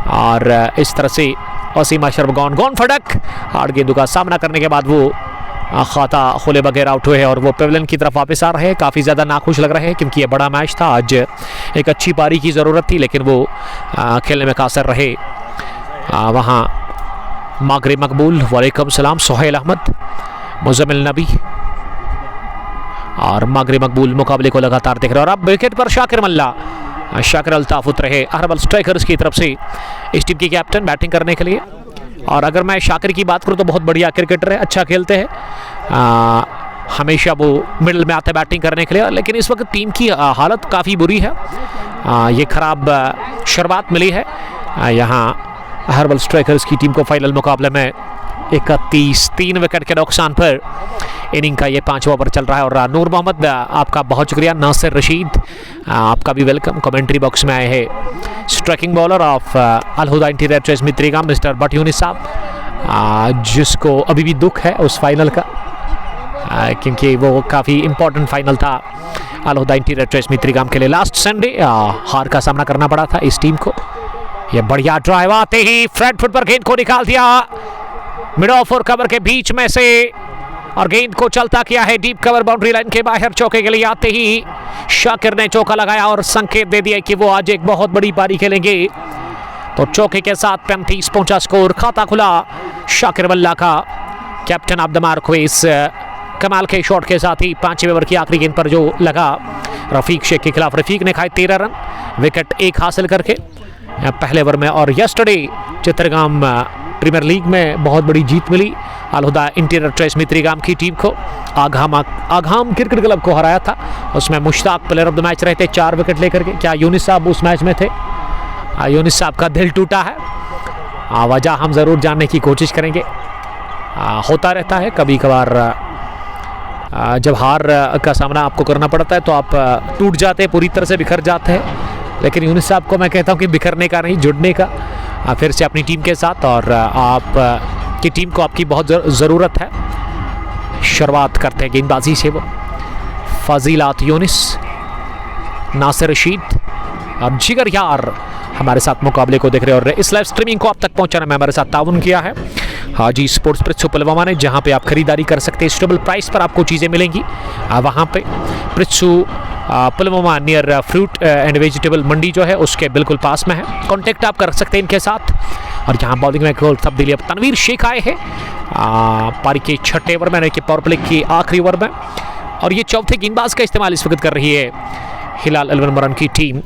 [SPEAKER 1] और इस तरह से वसीम अशरफ गॉन फड़क 8 गेंदों का सामना करने के बाद वो खाता खोले बगैर आउट हुए हैं, और वो पेविलियन की तरफ वापस आ रहे हैं। काफ़ी ज़्यादा नाखुश लग रहे हैं, क्योंकि ये बड़ा मैच था, आज एक अच्छी पारी की ज़रूरत थी, लेकिन वो खेलने में कासर रहे। वहाँ मागरे मकबूल, वालेकुम सलाम। सोहेल अहमद, मुजम्मिल नबी और मगरिब मकबूल मुकाबले को लगातार देख रहे हैं। और अब विकेट पर शाकिर मल्ला, शाकिर अल्ताफ उतरे हैं अहरबल स्ट्राइकर्स की तरफ से इस टीम के कैप्टन बैटिंग करने के लिए। और अगर मैं शाकिर की बात करूं तो बहुत बढ़िया क्रिकेटर है, अच्छा खेलते हैं, हमेशा वो मिडल में आते हैं बैटिंग करने के लिए। लेकिन इस वक्त टीम की हालत काफ़ी बुरी है, ये ख़राब शुरुआत मिली है यहाँ अहरबल स्ट्राइकर्स की टीम को फाइनल मुकाबले में। 31 विकेट के नुकसान पर इनिंग का ये 5वां ओवर चल रहा है। और नूर मोहम्मद आपका बहुत शुक्रिया, नासिर रशीद आपका भी वेलकम, कमेंट्री बॉक्स में आए हैं striking bowler of Al Huda interior traders Mitrigam mister Butt Younis sahab, जिसको अभी भी दुख है उस फाइनल का, क्योंकि वो काफ़ी इम्पोर्टेंट फाइनल था अलहुदा इंटीरियर ट्रेस मित्रीगाम के लिए। लास्ट संडे हार का सामना करना पड़ा था इस टीम को। ये बढ़िया ड्राइव आते ही फ्रंट फुट पर गेंद को निकाल दिया मिड ऑफ और कवर के बीच में से, और गेंद को चलता किया है डीप कवर बाउंड्री लाइन के बाहर। चौके के लिए आते ही शाकिर ने चौका लगाया और संकेत दे दिया कि वो आज एक बहुत बड़ी पारी खेलेंगे। तो चौके के साथ 35 पहुंचा स्कोर, खाता खुला शाकिर मल्ला का। कैप्टन ऑफ द मार्क हुए इस कमाल के शॉट के साथ ही 5वें ओवर की आखिरी गेंद पर जो लगा रफीक शेख के खिलाफ। रफीक ने खाए 13 रन, विकेट 1 हासिल करके पहले ओवर में। और यस्टरडे चित्रगाम प्रीमियर लीग में बहुत बड़ी जीत मिली अलहुदा इंटीरियर ट्रेस मित्रीगाम की टीम को। आघाम क्रिकेट क्लब को हराया था, उसमें Mushtaq player of the match रहे थे 4 विकेट लेकर के। क्या यूनिस साहब उस मैच में थे? यूनिस साहब का दिल टूटा है, वजह हम ज़रूर जानने की कोशिश करेंगे। होता रहता है कभी कभार, जब हार का सामना आपको करना पड़ता है तो आप टूट जाते हैं, पूरी तरह से बिखर जाते हैं। लेकिन यूनिस साहब को मैं कहता हूं कि बिखरने का नहीं, जुड़ने का, फिर से अपनी टीम के साथ। और आप की टीम को आपकी बहुत ज़रूरत है। शुरुआत करते हैं गेंदबाजी से वो फजीलात यूनिस, नासिर रशीद और जिगर यार हमारे साथ मुकाबले को देख रहे हैं। और इस लाइव स्ट्रीमिंग को आप तक पहुंचाने में हमारे साथ ताउन किया है हाजी स्पोर्ट्स पृथ्वी पुलवामा ने, जहां पे आप खरीदारी कर सकते हैं। स्टेबल प्राइस पर आपको चीज़ें मिलेंगी वहां पे Prithvi Pulwama near fruit and vegetable mandi जो है उसके बिल्कुल पास में है। कांटेक्ट आप कर सकते हैं इनके साथ। और यहाँ बॉलिंग में गोल तब्दीली, अब तनवीर शेख आए हैं पारी के 6ठे ओवर में, यानी कि पावर प्ले के आखिरी ओवर में। और ये चौथे गेंदबाज का इस्तेमाल इस वक्त कर रही है हिलाल अलवन की टीम।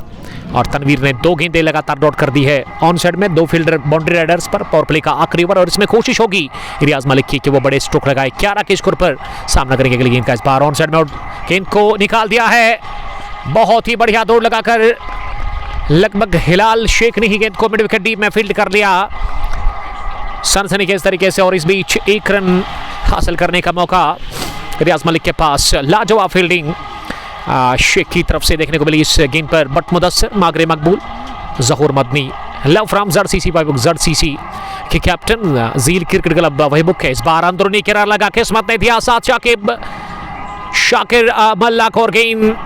[SPEAKER 1] और तनवीर ने 2 गेंदें लगातार डॉट कर दी है ऑन साइड में, 2 फील्डर बाउंड्री राइडर्स पर। पावर प्ले का आखिरी ओवर और इसमें कोशिश होगी रियाज मलिक की कि वो बड़े स्ट्रोक लगाए। 11 के स्कोर पर सामना करेंगे अगली गेंद का। इस बार ऑन साइड में गेंद को निकाल दिया है, बहुत ही बढ़िया दौड़ लगाकर लगभग हिलाल शेख ने ही गेंद को मिड विकेट डीप में फील्ड कर लिया सनसनीखेज तरीके से। और इस बीच 1 रन हासिल करने का मौका रियाज मलिक के पास। लाजवाब फील्डिंग शेख की तरफ से देखने को मिली इस गेंद पर। But Mudassir, Magrey Maqbool, Zahoor Madani, love from जर्सीसी जर्सीसी के कैप्टन जील क्रिकेट क्लब वही बुक है। इस बार अंदरूनी किनारा लगा किस्मत ने दिया साथ शाकिर मल्ला को, और गेंद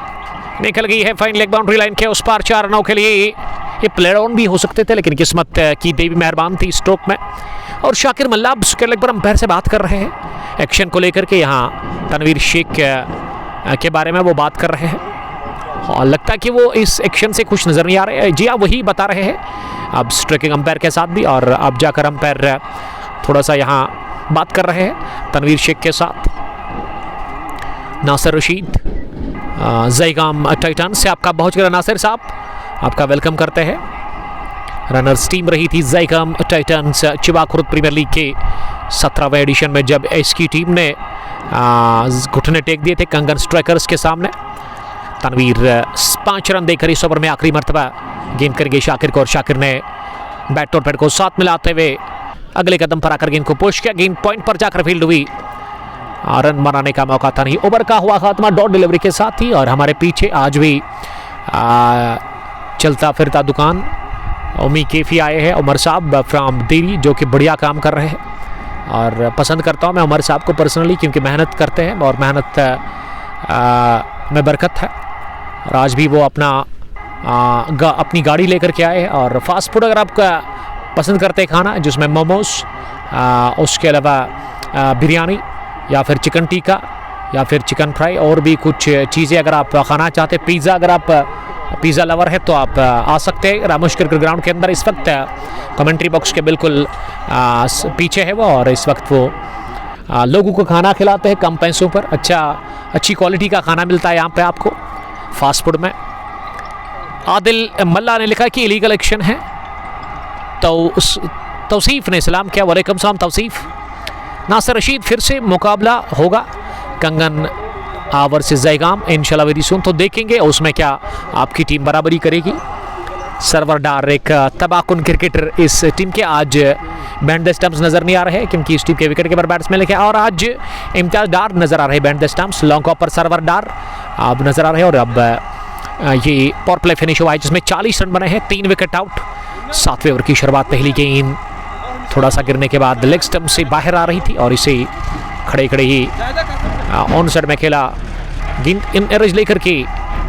[SPEAKER 1] निकल गई है फाइन लेग बाउंड्री लाइन के उस पार 4 रनों के लिए। ये प्लेयर ऑन भी हो सकते थे, लेकिन किस्मत की देवी मेहरबान थी स्ट्रोक में। और शाकिर मल्ला अब स्क्वायर लेग पर अंपायर से बात कर रहे हैं एक्शन को लेकर के। यहाँ तनवीर शेख के बारे में वो बात कर रहे हैं और लगता है कि वो इस एक्शन से खुश नजर नहीं आ रहे। जी हाँ, वही बता रहे हैं अब स्ट्राइकिंग अंपायर के साथ भी। और अब जाकर अंपायर थोड़ा सा यहाँ बात कर रहे हैं तनवीर शेख के साथ। नासिर रशीद ज़ैगाम टाइटन से आपका बहुत शुक्रिया नासिर साहब, आपका वेलकम करते हैं। रनर्स टीम रही थी ज़ैगाम टाइटन्स चिवाकुरुद प्रीमियर लीग के 17वें एडिशन में, जब इसकी टीम ने घुटने टेक दिए थे कंगन स्ट्राइकर्स के सामने। तनवीर 5 रन देकर इस ओवर में आखिरी मरतबा गेंद करेंगे शाकिर को। और शाकिर ने बैट और पैड को साथ मिलाते हुए अगले कदम पर आकर गेंद को पुश किया। गेंद पॉइंट पर जाकर फील्ड हुई, रन बनाने का मौका था नहीं। ओवर का हुआ खात्मा डॉट डिलीवरी के साथ ही। और हमारे पीछे आज भी चलता फिरता दुकान उमी कैफी आए हैं उमर साहब फ्राम देरी, जो कि बढ़िया काम कर रहे हैं। और पसंद करता हूं मैं उमर साहब को पर्सनली, क्योंकि मेहनत करते हैं और मेहनत में बरकत है। और आज भी वो अपनी गाड़ी लेकर के आए हैं। और फास्ट फूड अगर आप पसंद करते हैं खाना, जिसमें मोमोज, उसके अलावा बिरयानी या फिर चिकन टिक्का या फिर चिकन फ्राई और भी कुछ चीज़ें अगर आप खाना चाहते हैं, पिज़्ज़ा, अगर आप पिज़्ज़ा लवर है तो आप आ सकते हैं रामोश क्रिकेट ग्राउंड के अंदर। इस वक्त कमेंट्री बॉक्स के बिल्कुल पीछे है वो, और इस वक्त वो लोगों को खाना खिलाते हैं कम पैसों पर, अच्छी क्वालिटी का खाना मिलता है यहाँ पे आपको फास्ट फूड में। आदिल मल्ला ने लिखा कि इलीगल एक्शन है। तो तौसीफ ने सलाम किया, वालेकुम सलाम तौसीफ। नासिर रशीद फिर से मुकाबला होगा कंगन वर्सेस जयगाम इंशाल्लाह वेरी सून, तो देखेंगे उसमें क्या आपकी टीम बराबरी करेगी। सरवर डार एक तबाकुन क्रिकेटर इस टीम के, आज बैंड द स्टंप्स नजर नहीं आ रहे क्योंकि इस टीम के विकेट कीपर बैट्समैन लिखे, और आज इम्तियाज डार नजर आ रहे band the stumps. Long off पर सरवर डार अब नजर आ रहे हैं, और अब ये पावर प्ले फिनिश हुआ है जिसमें 40 रन बने हैं, 3 विकेट आउट। 7वें ओवर की शुरुआत, पहली गेंद थोड़ा सा गिरने के बाद लेग स्टंप से बाहर आ रही थी और इसे खड़े खड़े ही ऑन साइड में खेला, गेंद इन एवरेज लेकर के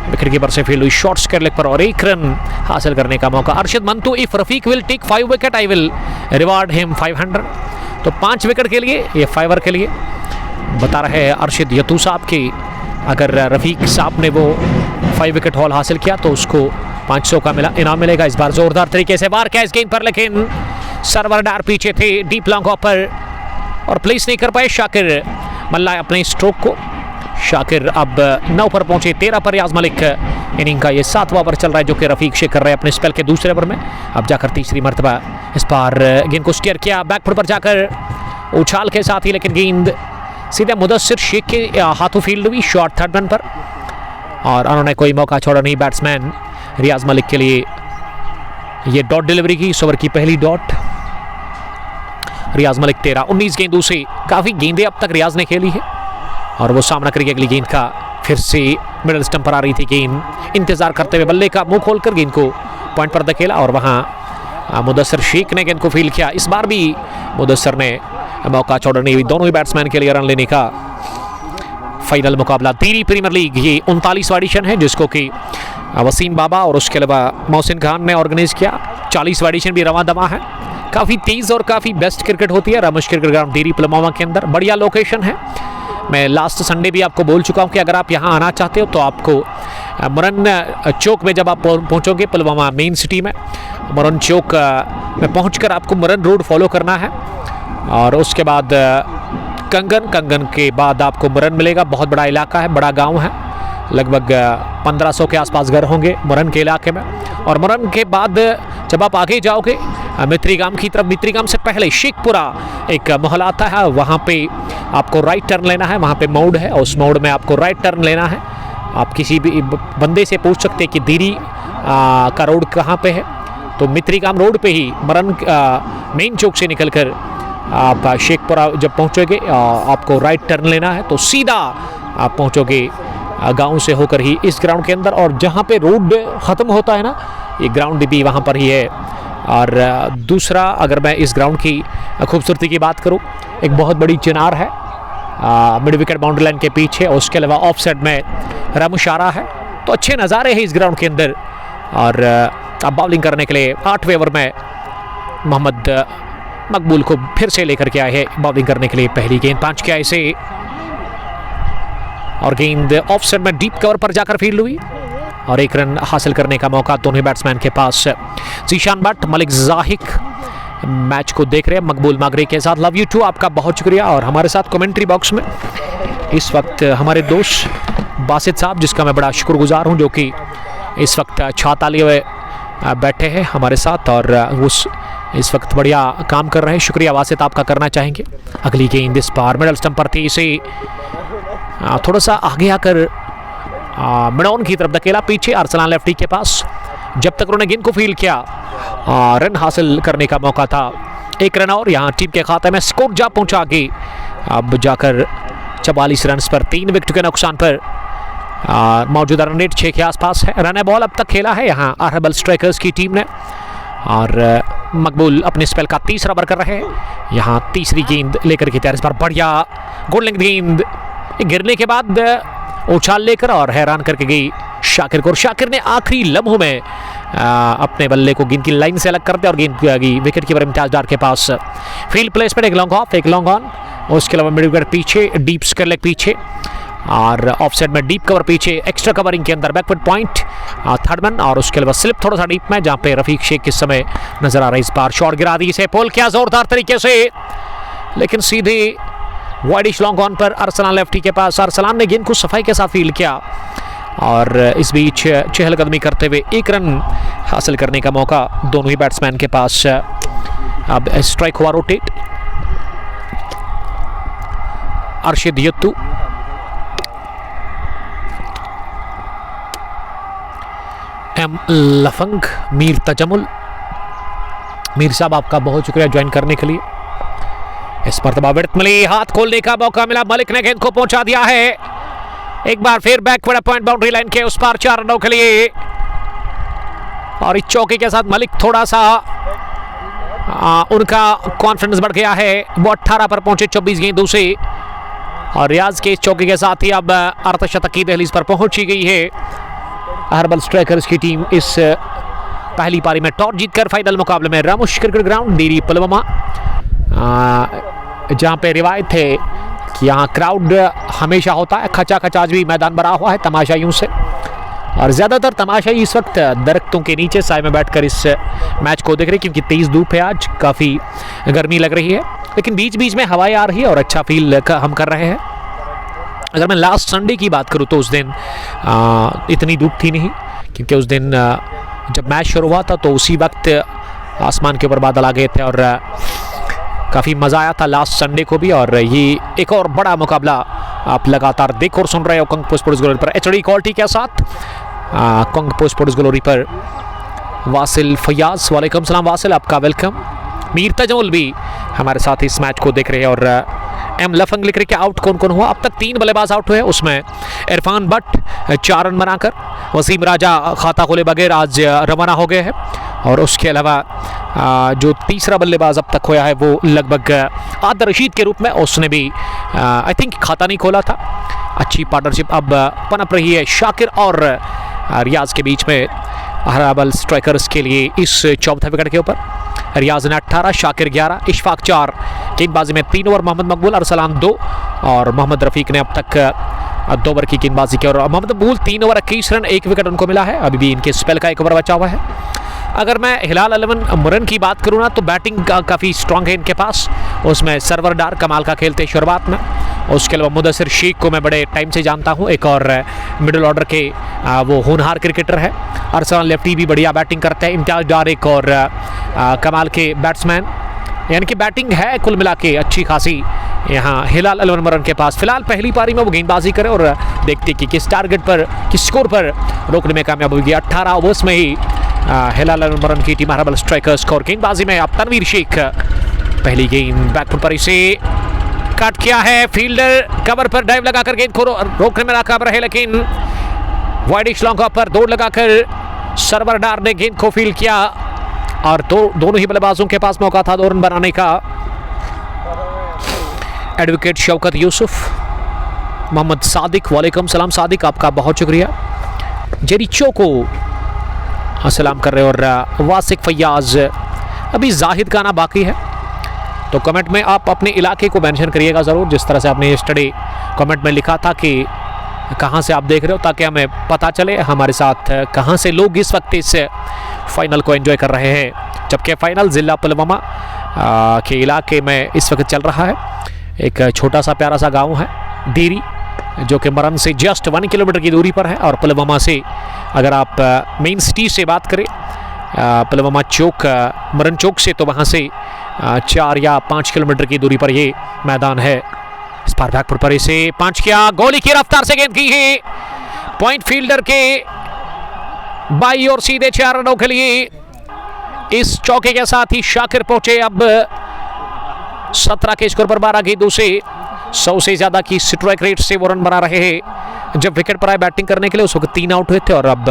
[SPEAKER 1] विकेट कीपर से फील्ड हुई, शॉर्ट स्क्वायर लेग पर और 1 रन हासिल करने का मौका। Arshad Mantu, if Rafiq will take 5 wicket I will reward him 500। तो 5 विकेट के लिए, ये 5 ओवर के लिए बता रहे हैं अरशद यतू साहब कि अगर रफीक साहब ने वो 5 विकेट हॉल हासिल किया तो उसको 500 का इनाम मिलेगा। इस बार जोरदार तरीके से वार किया इस गेंद पर, लेकिन सरवर डार पीछे थे डीप लॉन्ग ऑफ पर और प्लेस नहीं कर पाए शाकिर मल्ला अपने स्ट्रोक को। शाकिर अब 9 पर पहुंचे, 13 पर रियाज मलिक। इनिंग का ये 7वां ओवर चल रहा है जो कि रफीक शेख कर रहे हैं अपने स्पेल के दूसरे ओवर में। अब जाकर तीसरी मरतबा इस बार गेंद को स्टीयर किया बैकफुट पर जाकर उछाल के साथ ही, लेकिन गेंद सीधे मुदस्सिर शेख के हाथों फील्ड हुई, शॉर्ट थर्ड रन पर, और उन्होंने कोई मौका छोड़ा नहीं बैट्समैन रियाज मलिक के लिए। ये डॉट डिलीवरी की इस ओवर की पहली डॉट। रियाज मलिक 13-19 गेंदों से काफ़ी गेंदें अब तक रियाज ने खेली है और वो सामना करेगी अगली गेंद का। फिर से मिडल स्टंप पर आ रही थी गेंद, इंतजार करते हुए बल्ले का मुंह खोलकर गेंद को पॉइंट पर धकेला और वहां मुदस्सिर शेख ने गेंद को फील्ड किया। इस बार भी मुदस्सिर ने मौका छोड़ा नहीं, दोनों ही बैट्समैन के लिए रन लेने का। फाइनल मुकाबला दिल्ली प्रीमियर लीग, ये 39वां एडिशन है जिसको कि वसीम बाबा और उसके अलावा मोहसिन खान ने ऑर्गेनाइज किया। 40वां एडिशन भी रवा दवा है, काफ़ी तेज़ और काफ़ी बेस्ट क्रिकेट होती है रमश क्रिकेट ग्राउंड दिल्ली पुलवामा के अंदर। बढ़िया लोकेशन है, मैं लास्ट संडे भी आपको बोल चुका हूं कि अगर आप यहां आना चाहते हो तो आपको मुरन चौक में जब आप पहुंचोगे पुलवामा मेन सिटी में, मुरन चौक में पहुंचकर आपको मुरन रोड फॉलो करना है और उसके बाद कंगन के बाद आपको मुरन मिलेगा। बहुत बड़ा इलाका है, बड़ा गांव है, लगभग 1500 के आसपास घर होंगे मुरन के इलाके में। और मुरन के बाद जब आप आगे जाओगे मित्रीगाम की तरफ, मित्रीगाम से पहले शेखपुरा एक मोहल्ला आता है, वहाँ पे आपको राइट टर्न लेना है, वहाँ पे मोड़ है, उस मोड़ में आपको राइट टर्न लेना है। आप किसी भी बंदे से पूछ सकते हैं कि दिल्ली का रोड कहाँ पे है, तो मित्रीगाम रोड पे ही मुरन मेन चौक से निकलकर आप शेखपुरा जब पहुँचोगे आपको राइट टर्न लेना है, तो सीधा आप पहुँचोगे गांव से होकर ही इस ग्राउंड के अंदर। और जहाँ पे रोड ख़त्म होता है ना, ये ग्राउंड भी वहाँ पर ही है। और दूसरा, अगर मैं इस ग्राउंड की खूबसूरती की बात करूँ, एक बहुत बड़ी चिनार है मिड विकेट बाउंड्री लाइन के पीछे, और उसके अलावा ऑफ साइड में रमशारा है, तो अच्छे नज़ारे हैं इस ग्राउंड के अंदर। और अब बॉलिंग करने के लिए 8वें ओवर में मोहम्मद मकबूल को फिर से लेकर के आए हैं बॉलिंग करने के लिए। पहली गेंद 5 किया इसे और गेंद ऑफ साइड में डीप कवर पर जाकर फील्ड हुई और 1 रन हासिल करने का मौका दोनों बैट्समैन के पास। जीशान भट्ट, मलिक जाहिक मैच को देख रहे हैं मकबूल मागरे के साथ। लव यू टू, आपका बहुत शुक्रिया। और हमारे साथ कमेंट्री बॉक्स में इस वक्त हमारे दोस्त बासित साहब, जिसका मैं बड़ा शुक्रगुजार हूं, जो कि इस वक्त छाता लिए हुए बैठे हैं हमारे साथ और उस इस वक्त बढ़िया काम कर रहे हैं। शुक्रिया बासित आपका करना चाहेंगे। अगली गेंद इस बार मिडल स्टंप पर थी, इसे थोड़ा सा आगे आकर मिडॉन की तरफ धकेला, पीछे अरसलान लेफ्टी के पास। जब तक उन्होंने गेंद को फील्ड किया रन हासिल करने का मौका था। 1 रन और यहाँ टीम के खाते में स्कोर जा पहुंचा आगे। अब जाकर 44 रन पर 3 विकेट के नुकसान पर मौजूदा रन रेट 6 के आसपास है। रन बॉल अब तक खेला है यहाँ अरहबल स्ट्राइकर्स की टीम ने और मकबूल अपने स्पेल का 3रा ओवर कर रहे हैं। यहाँ तीसरी गेंद लेकर के तैयार, इस बार बढ़िया गोल लेंथ गेंद गिरने के बाद उछाल लेकर और हैरान करके गई शाकिर को। और शाकिर ने आखिरी लम्हों में अपने बल्ले को गेंद की लाइन से अलग कर दिया और गेंद गई विकेट कीपर इम्तियाज डार के पास। फील्ड प्लेसमेंट, एक लॉन्ग ऑफ, एक लॉन्ग ऑन, उसके अलावा मिड विकेट पीछे, डीप स्क्वायर लेग पीछे और ऑफ साइड में डीप कवर पीछे, एक्स्ट्रा कवरिंग के अंदर बैकवर्ड पॉइंट थर्ड मैन और उसके अलावा स्लिप थोड़ा सा डीप में, जहाँ पे रफीक शेख इस समय नजर आ रहा है। इस बार शॉट गिरा दी, इसे पोल किया जोरदार तरीके से, लेकिन सीधे वाइडिश लॉन्ग ऑन पर अरसलान लेफ्टी के पास। अरसलान ने गेंद को सफाई के साथ फील्ड किया और इस बीच चहलकदमी करते हुए 1 रन हासिल करने का मौका दोनों ही बैट्समैन के पास। अब स्ट्राइक हुआ रोटेट। अर्शिद यत्तू, एम लफंग, मीर तजमुल। मीर साहब आपका बहुत शुक्रिया ज्वाइन करने के लिए। इस मरतबा विड़त मिली, हाथ खोलने का मौका मिला, मलिक ने गेंद को पहुंचा दिया है। एक बार फिर बैकवर्ड पॉइंट बाउंड्री लाइन के उस पार 4 रनों के लिए और इस चौके के साथ मलिक थोड़ा सा उनका कॉन्फिडेंस बढ़ गया है। वो 18 पर पहुंचे 24 गेंदों से और रियाज के इस चौके के साथ ही अब अर्धशतक की दहलीज पर पहुंची गई है। हर्बल स्ट्राइकर्स की टीम इस पहली पारी में टॉस जीतकर फाइनल मुकाबले में रामुश क्रिकेट ग्राउंड डीरी पुलवामा, जहां पे रिवायत है कि यहाँ क्राउड हमेशा होता है, खचाखच आज भी मैदान भरा हुआ है तमाशाइयों से और ज़्यादातर तमाशाई इस वक्त दरख्तों के नीचे साए में बैठकर इस मैच को देख रहे हैं क्योंकि तेज़ धूप है, आज काफ़ी गर्मी लग रही है, लेकिन बीच बीच में हवाएं आ रही है और अच्छा फील हम कर रहे हैं। अगर मैं लास्ट संडे की बात करूं तो उस दिन इतनी धूप थी नहीं, क्योंकि उस दिन जब मैच शुरू हुआ था तो उसी वक्त आसमान के ऊपर बादल आ गए थे और काफ़ी मज़ा आया था लास्ट संडे को भी। और ये एक और बड़ा मुकाबला आप लगातार देख और सुन रहे हो कंग पोस्ट स्पोर्ट्स ग्लोरी पर HD क्वालिटी के साथ। कंग पोस्ट स्पोर्ट्स ग्लोरी पर वासिल फयाज, वालेकुम सलाम वासिल, आपका वेलकम। मीर तजमुल भी हमारे साथ इस मैच को देख रहे हैं और एम लफंग लिख रहे कि आउट कौन कौन हुआ। अब तक 3 बल्लेबाज आउट हुए, उसमें इरफान भट्ट 4 रन बनाकर, वसीम राजा खाता खोले बगैर आज रवाना हो गए हैं और उसके अलावा जो तीसरा बल्लेबाज अब तक होया है वो लगभग आदिल रशीद के रूप में, उसने भी आई थिंक खाता नहीं खोला था। अच्छी पार्टनरशिप अब पनप रही है शाकिर और रियाज के बीच में हर्बल स्ट्राइकर्स के लिए इस चौथे विकेट के ऊपर। रियाज ने 18, शाकिर 11, इशफाक 4। गेंदबाजी में 3 ओवर मोहम्मद मकबूल, अरसलान 2 और मोहम्मद रफीक ने अब तक 2 ओवर की गेंदबाजी की और मोहम्मद मकबूल 3 ओवर 21 रन, 1 विकेट उनको मिला है। अभी भी इनके स्पेल का 1 ओवर बचा हुआ है। अगर मैं हिलाल 11 मुरन की बात करूँ ना तो बैटिंग का काफ़ी स्ट्रॉन्ग है इनके पास, उसमें सरवर डार कमाल का खेलते शुरुआत में, उसके अलावा मुदस्सिर शेख को मैं बड़े टाइम से जानता हूँ, एक और मिडिल ऑर्डर के वो होनहार क्रिकेटर है। अरसलान लेफ्टी भी बढ़िया बैटिंग करते हैं, इम्तियाज डार एक और कमाल के बैट्समैन, यानी कि बैटिंग है कुल मिला के अच्छी खासी यहाँ हिलाल 11 मुरन के पास। फिलहाल पहली पारी में वो गेंदबाजी करे और देखते कि किस टारगेट पर, किस स्कोर पर रोकने में कामयाब होगी। 18 ओवर्स में ही हिलाल 11 मुरन की टीम हर्बल स्ट्राइकर्स को, और गेंदबाजी में अब तनवीर शेख पहली गेंद बैकफुट पर इसे कट किया है, फील्डर कवर पर डाइव लगाकर गेंद को रोकने में नाकाम रहे, लेकिन वाइडिश लॉन्ग ऑफ पर दौड़ लगाकर सरवर डार ने गेंद को फील्ड किया और दोनों ही बल्लेबाजों के पास मौका था 2 रन बनाने का। एडवोकेट शौकत यूसुफ, मोहम्मद सादिक, वालेकुम सलाम सादिक, आपका बहुत शुक्रिया। जेरिचो को सलाम कर रहे और वासिक फयाज, अभी जाहिद का आना बाकी है, तो कमेंट में आप अपने इलाके को मेंशन करिएगा ज़रूर, जिस तरह से आपने स्टडी कमेंट में लिखा था कि कहाँ से आप देख रहे हो, ताकि हमें पता चले हमारे साथ कहाँ से लोग इस वक्त इस फाइनल को एंजॉय कर रहे हैं। जबकि फाइनल ज़िला पुलवामा के इलाके में इस वक्त चल रहा है। एक छोटा सा प्यारा सा गांव है डीरी, जो कि मरन से जस्ट 1 किलोमीटर की दूरी पर है, और पुलवामा से अगर आप मेन सिटी से बात करें, पुलवामा चौक, मरन चौक से, तो वहाँ से 4 या 5 किलोमीटर की दूरी पर ये मैदान है। इस बार बैकफुट पर इसे 5 किया, गोली की रफ्तार से गेंद की है पॉइंट फील्डर के बाई और सीधे 4 रनों के लिए। इस चौके के साथ ही शाकिर पहुंचे अब 17 के स्कोर पर 12 गेंदों से 100 से ज्यादा की स्ट्राइक रेट से वो रन बना रहे हैं। जब विकेट पर आए बैटिंग करने के लिए उस वक्त 3 आउट हुए थे और अब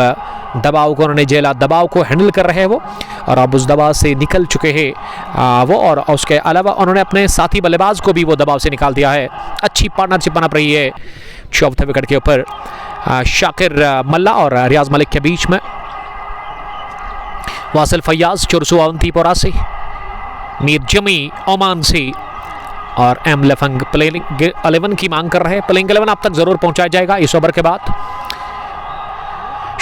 [SPEAKER 1] दबाव को उन्होंने झेला, दबाव को हैंडल कर रहे हैं वो, और अब उस दबाव से निकल चुके हैं वो, और उसके अलावा उन्होंने अपने साथी बल्लेबाज को भी वो दबाव से निकाल दिया है। अच्छी पार्टनरशिप बना रही है चौथे विकेट के ऊपर शाकिर मल्ला और रियाज मलिक के बीच में। वासिल फयाज चुरसू अवंतीपोरा से, मीर जमी ओमान से और एम लफंग प्लेइंग 11 की मांग कर रहे हैं। प्लेइंग 11 आप तक जरूर पहुंचाया जाएगा इस ओवर के बाद।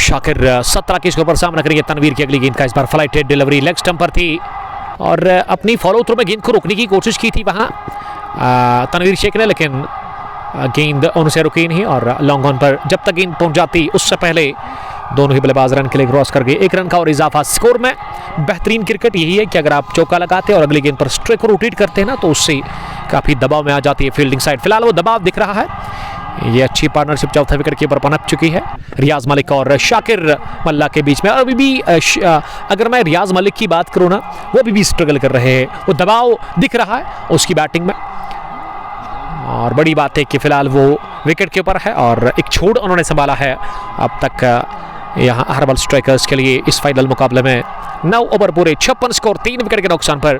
[SPEAKER 1] शाकिर 17 के स्कोर पर सामना करेंगे तनवीर की अगली गेंद का। इस बार फ्लाइटेड डिलीवरी लेग स्टंप पर थी और अपनी फॉलो थ्रू में गेंद को रोकने की कोशिश की थी वहां, तनवीर शेख ने, लेकिन गेंद उनसे रुकी नहीं और लॉन्ग ऑन पर जब तक गेंद पहुंच जाती उससे पहले दोनों ही बल्लेबाज रन के लिए क्रॉस कर गए। 1 रन का और इजाफा स्कोर में। बेहतरीन क्रिकेट यही है कि अगर आप चौका लगाते हैं और अगली गेंद पर स्ट्राइक को रोटेट करते हैं ना, तो उससे काफ़ी दबाव में आ जाती है फील्डिंग साइड। फिलहाल वो दबाव दिख रहा है। ये अच्छी पार्टनरशिप चौथे विकेट के ऊपर पनप चुकी है रियाज मलिक और शाकिर मल्ला के बीच में। और अभी भी अगर मैं रियाज मलिक की बात करूँ ना, वो अभी भी स्ट्रगल कर रहे हैं। वो दबाव दिख रहा है उसकी बैटिंग में, और बड़ी बात है कि फिलहाल वो विकेट के ऊपर है और एक छोड़ उन्होंने संभाला है अब तक यहाँ हर्बल स्ट्राइकर्स के लिए इस फाइनल मुकाबले में। 9 ओवर पूरे 56 स्कोर, 3 विकेट के नुकसान पर।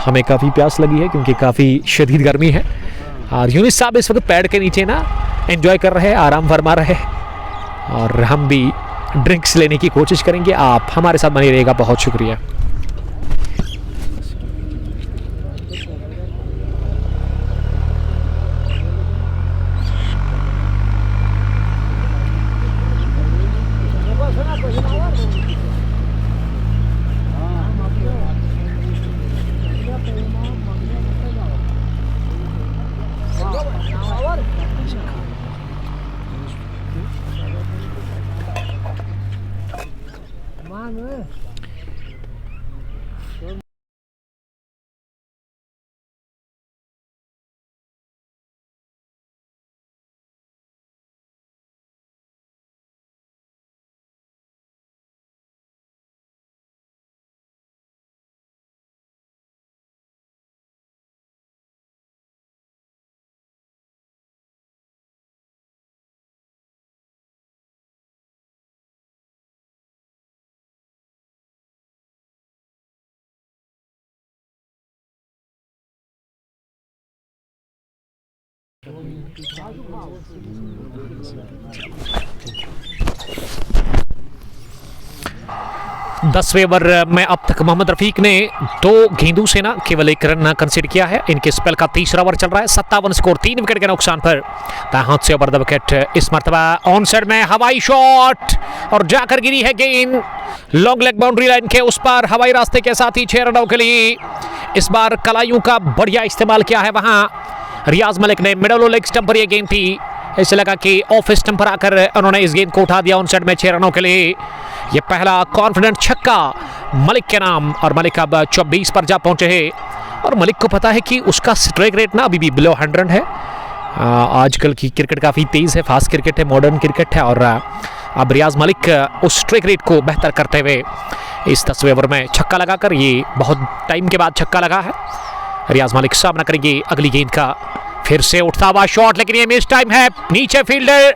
[SPEAKER 1] हमें काफ़ी प्यास लगी है क्योंकि काफ़ी शदीद गर्मी है और यूनिस साहब इस वक्त पेड़ के नीचे ना एंजॉय कर रहे हैं, आराम फरमा रहे हैं, और हम भी ड्रिंक्स लेने की कोशिश करेंगे। आप हमारे साथ बने रहिएगा। बहुत शुक्रिया। दसवें ओवर में अब तक मोहम्मद रफीक ने 2 गेंदों से ना केवल 1 रन कंसीडर किया है। इनके स्पेल का तीसरा ओवर चल रहा है। 57 स्कोर, 3 विकेट के नुकसान पर। हाथ से ओवर द विकेट। इस मरतबा ऑन साइड में हवाई शॉट और जाकर गिरी है गेंद लॉन्ग लेग बाउंड्री लाइन के उस पार, हवाई रास्ते के साथ ही 6 रनों के लिए। इस बार कलाइयों का बढ़िया इस्तेमाल किया है वहां रियाज मलिक ने। मिडल लेग स्टंप पर यह गेंद थी, ऐसे लगा कि ऑफ स्टंप पर आकर उन्होंने इस गेंद को उठा दिया ऑन साइड में 6 रनों के लिए। ये पहला कॉन्फिडेंट छक्का मलिक के नाम, और मलिक अब 24 पर जा पहुंचे हैं। और मलिक को पता है कि उसका स्ट्राइक रेट ना अभी भी बिलो 100 है। आजकल की क्रिकेट काफ़ी तेज़ है, फास्ट क्रिकेट है, मॉडर्न क्रिकेट है, और अब रियाज मलिक उस स्ट्राइक रेट को बेहतर करते हुए इस 10वें ओवर में छक्का लगाकर, ये बहुत टाइम के बाद छक्का लगा है। रियाज मलिक सामना करेंगे अगली गेंद का। फिर से उठता हुआ शॉट, लेकिन ये मिस टाइम है, नीचे फील्डर,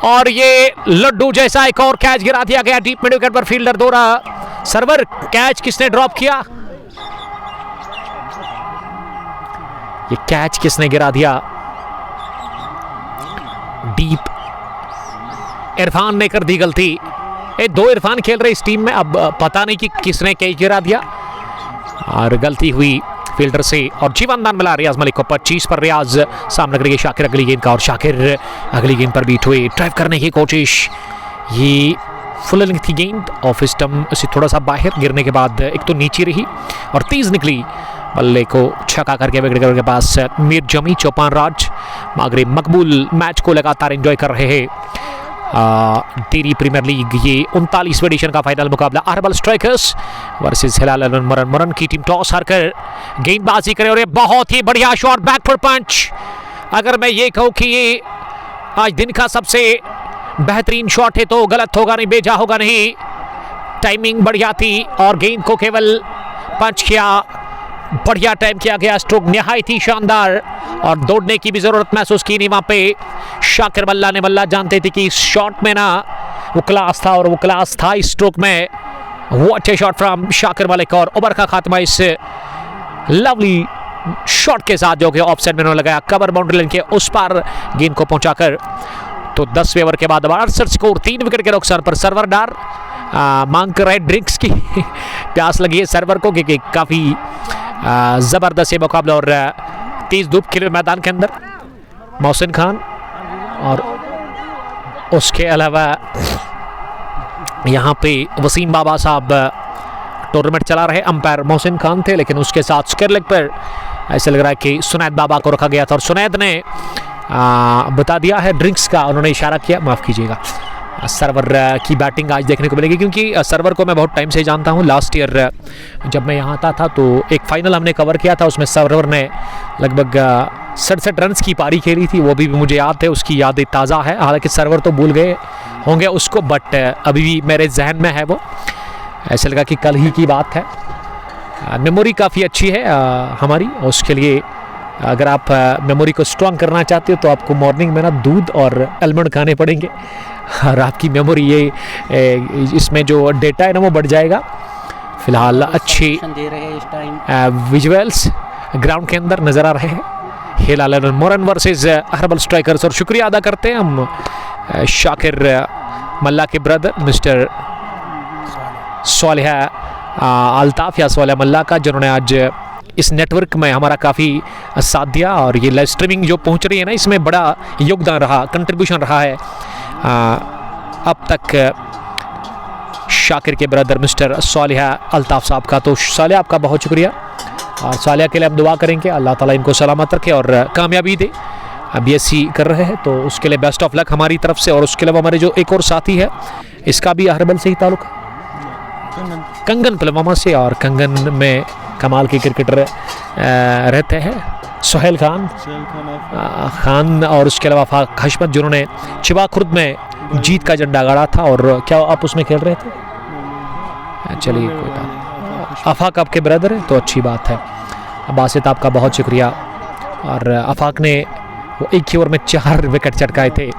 [SPEAKER 1] और ये लड्डू जैसा एक और कैच गिरा दिया गया डीप मिड विकेट पर। फील्डर दौरा सर्वर, कैच किसने ड्रॉप किया? ये कैच किसने गिरा दिया? डीप। इरफान ने कर दी गलती। ये 2 इरफान खेल रहे इस टीम में, अब पता नहीं कि किसने कैच गिरा दिया, और गलती हुई फील्डर से। और जीवन दान मिला रियाज मलिक को। 25 पर रियाज सामने करेंगे शाकिर अगली गेंद का, और शाकिर अगली गेंद पर बीट हुए, ड्राइव करने की कोशिश। ये फुल लेंथ थी गेंद, ऑफ स्टंप से थोड़ा सा बाहर गिरने के बाद एक तो नीचे रही और तेज निकली, बल्ले को छक्का करके विकेट के पास मीर जमी, चौपान राज, मागरे मकबूल मैच को लगातार एंजॉय कर रहे हैं। डेरी प्रीमियर लीग ये 39वें एडिशन का फाइनल मुकाबला हर्बल स्ट्राइकर्स वर्सेस हिलाल मरन। मरन की टीम टॉस हारकर गेंदबाजी करे, और ये बहुत ही बढ़िया शॉट, बैकफुट पंच। अगर मैं ये कहूँ कि ये आज दिन का सबसे बेहतरीन शॉट है तो गलत होगा नहीं, बेजा होगा नहीं। टाइमिंग बढ़िया थी और गेंद को केवल पंच किया, बढ़िया टाइम किया गया, स्ट्रोक निहायत ही शानदार, और दौड़ने की भी जरूरत महसूस की नहीं वहां पे शाकिर मल्ला ने। मल्ला जानते थे कि इस शॉट में ना वो क्लास था, और वो क्लास था इस स्ट्रोक में। वो अच्छे शॉट फ्रॉम शाकिर मलिक, और ओवर का खात्मा इस लवली शॉट के साथ जो कि ऑफसाइड में उन्होंने लगाया कवर बाउंड्री लाइन के उस पार गेंद को पहुंचाकर। तो 10वें ओवर के बाद 68 स्कोर, 3 विकेट के नुकसान पर। सर्वर डार मांग कर रहे ड्रिंक्स की प्यास लगी है सर्वर को, क्योंकि काफ़ी ज़बरदस्त ये मुकाबला, और तेज धूप खिले मैदान के अंदर। मोहसिन खान, और उसके अलावा यहाँ पे वसीम बाबा साहब टूर्नामेंट चला रहे। अंपायर मोहसिन खान थे, लेकिन उसके साथ स्क्वायर लेग पर ऐसा लग रहा है कि सुनैद बाबा को रखा गया था और सुनैद ने बता दिया है ड्रिंक्स का, उन्होंने इशारा किया, माफ़ कीजिएगा। सर्वर की बैटिंग आज देखने को मिलेगी, क्योंकि सर्वर को मैं बहुत टाइम से जानता हूँ। लास्ट ईयर जब मैं यहाँ आता था तो एक फाइनल हमने कवर किया था, उसमें सर्वर ने लगभग 67 रन की पारी खेली थी, वो भी मुझे याद है, उसकी यादें ताज़ा है। हालांकि सर्वर तो भूल गए होंगे उसको, बट अभी भी मेरे जहन में है वो। ऐसा लगा कि कल ही की बात है। मेमोरी काफ़ी अच्छी है हमारी, उसके लिए अगर आप मेमोरी को स्ट्रॉन्ग करना चाहते हो तो आपको मॉर्निंग में ना दूध और आलमंड खाने पड़ेंगे और आपकी मेमोरी ये इसमें जो डेटा है ना वो बढ़ जाएगा। फिलहाल अच्छी विजुअल्स ग्राउंड के अंदर नज़र आ रहे हैं। हिलाल मोरन वर्सेस हर्बल स्ट्राइकर्स, और शुक्रिया अदा करते हैं हम शाकिर मल्ला के ब्रदर मिस्टर सालेह अल्ताफ़ या सालेह मल्ला का, जिन्होंने आज इस नेटवर्क में हमारा काफ़ी साथ दिया। और ये लाइव स्ट्रीमिंग जो पहुंच रही है ना, इसमें बड़ा योगदान रहा, कंट्रीब्यूशन रहा है अब तक शाकिर के ब्रदर मिस्टर सालेह अल्ताफ़ साहब का। तो सालेह आपका बहुत शुक्रिया, और सालेह के लिए हम दुआ करेंगे अल्लाह ताला इनको सलामत रखे और कामयाबी दे। BSc कर रहे हैं तो उसके लिए बेस्ट ऑफ लक हमारी तरफ से। और उसके अलावा हमारे जो एक और साथी है, इसका भी हर्बल से ही ताल्लुक, कंगन पुलवामा से, और कंगन में कमाल के क्रिकेटर रहते हैं सुहेल खान और उसके अलावा आफाक हशमत, जिन्होंने चिवा खुर्द में जीत का झंडा गाड़ा था। और क्या आप उसमें खेल रहे थे? चलिए कोई बात नहीं, आफाक आपके ब्रदर है तो अच्छी बात है। बासित आपका बहुत शुक्रिया। और आफाक ने वो एक ही ओवर में 4 विकेट चटकाए थे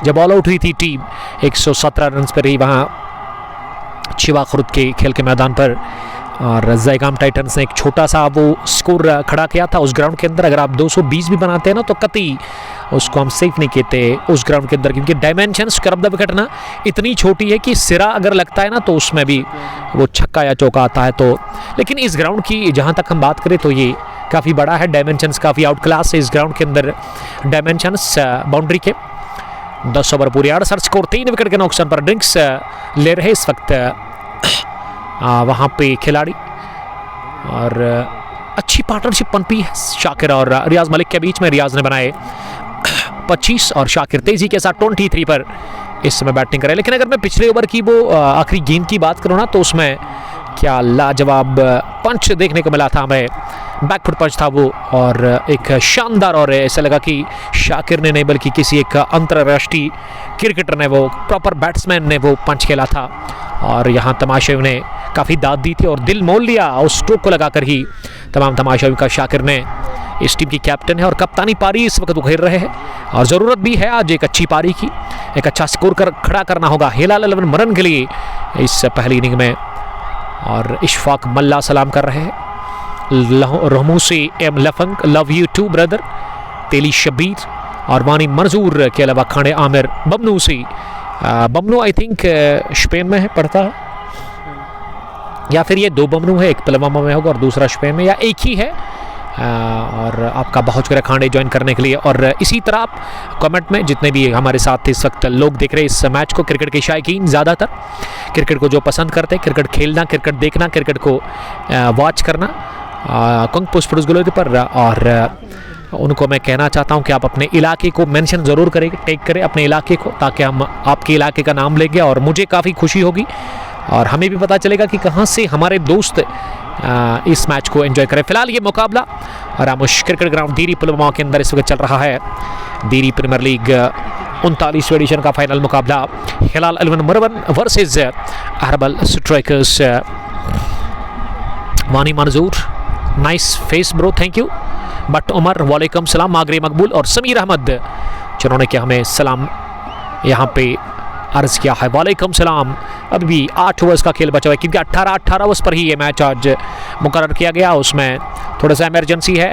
[SPEAKER 1] जब ऑल आउट हुई थी टीम 117 रन पर रही वहाँ चिवा खुर्द के खेल के मैदान पर। और ज़ैगाम टाइटन्स ने एक छोटा सा वो स्कोर खड़ा किया था उस ग्राउंड के अंदर। अगर आप 220 भी बनाते हैं ना तो कतई उसको हम सेफ नहीं कहते उस ग्राउंड के अंदर, क्योंकि डायमेंशंस करब द विकेट ना इतनी छोटी है कि सिरा अगर लगता है ना तो उसमें भी वो छक्का या चौका आता है। तो लेकिन इस ग्राउंड की जहाँ तक हम बात करें तो ये काफ़ी बड़ा है, डायमेंशंस काफ़ी आउट क्लास है इस ग्राउंड के अंदर। डायमेंशंस बाउंड्री के 10 ओवर पूरे 68 स्कोर, 3 विकेट के नुकसान पर ड्रिंक्स ले रहे इस वक्त वहाँ पे खिलाड़ी। और अच्छी पार्टनरशिप पनपी है शाकिर और रियाज मलिक के बीच में। रियाज ने बनाए 25 और शाकिर तेजी के साथ 23 पर इस समय बैटिंग करे। लेकिन अगर मैं पिछले ओवर की वो आखिरी गेंद की बात करूँ ना तो उसमें क्या लाजवाब पंच देखने को मिला था हमें, बैकफुट पंच था वो, और एक शानदार, और ऐसा लगा कि शाकिर ने नहीं बल्कि किसी एक अंतर्राष्ट्रीय क्रिकेटर ने, वो प्रॉपर बैट्समैन ने वो पंच खेला था। और यहाँ तमाशाइयों ने काफ़ी दाद दी थी और दिल मोल लिया उस स्ट्रोक को लगाकर ही तमाम तमाशाइयों का। शाकिर ने इस टीम की कैप्टन है और कप्तानी पारी इस वक्त वो खेल रहे हैं और ज़रूरत भी है आज एक अच्छी पारी की, एक अच्छा स्कोर खड़ा करना होगा हिलाल 11 मरन के लिए इस पहली इनिंग में। और इशफाक मल्ला सलाम कर रहे हैं, रहमूसी एम लफंग love you too brother, Teli Shabir और वानी मंजूर के अलावा खाने आमिर बमनू से। बमनू आई थिंक स्पेन में है, पढ़ता है, या फिर ये 2 बमनू है, एक पुलवामा में होगा और दूसरा स्पेन में, या एक ही है। और आपका बहुत शुक्रिया खाने ज्वाइन करने के लिए। और इसी तरह आप कमेंट में जितने भी हमारे साथ इस वक्त लोग देख रहे हैं इस मैच को, क्रिकेट के शायकीन ज़्यादातर क्रिकेट को जो पसंद करते हैं, क्रिकेट खेलना, क्रिकेट देखना, क्रिकेट को वॉच करना, कंग पुष्परुजगुलो पर, और उनको मैं कहना चाहता हूं कि आप अपने इलाके को मेंशन ज़रूर करें, टेक करें अपने इलाके को, ताकि हम आपके इलाके का नाम लेंगे और मुझे काफ़ी खुशी होगी और हमें भी पता चलेगा कि कहां से हमारे दोस्त इस मैच को एंजॉय करें। फिलहाल ये मुकाबला रामुश क्रिकेट ग्राउंड दीरी पुलवामा के अंदर इस वक्त चल रहा है। दीरी प्रीमियर लीग 39वें एडिशन का फाइनल मुकाबला हिलाल 11 मरवन versus herbal strikers. Wani Manzoor, nice face bro, thank you. But Umar वालेकुम सलाम, मागरे मकबूल और समीर अहमद जिन्होंने कि हमें सलाम यहाँ पे अर्ज़ किया है, वालेकुम सलाम। अभी भी 8 ओवर्स का खेल बचा हुआ है क्योंकि 18 ओवर्स पर ही ये मैच आज मुकर्रर किया गया। उसमें थोड़ा सा इमरजेंसी है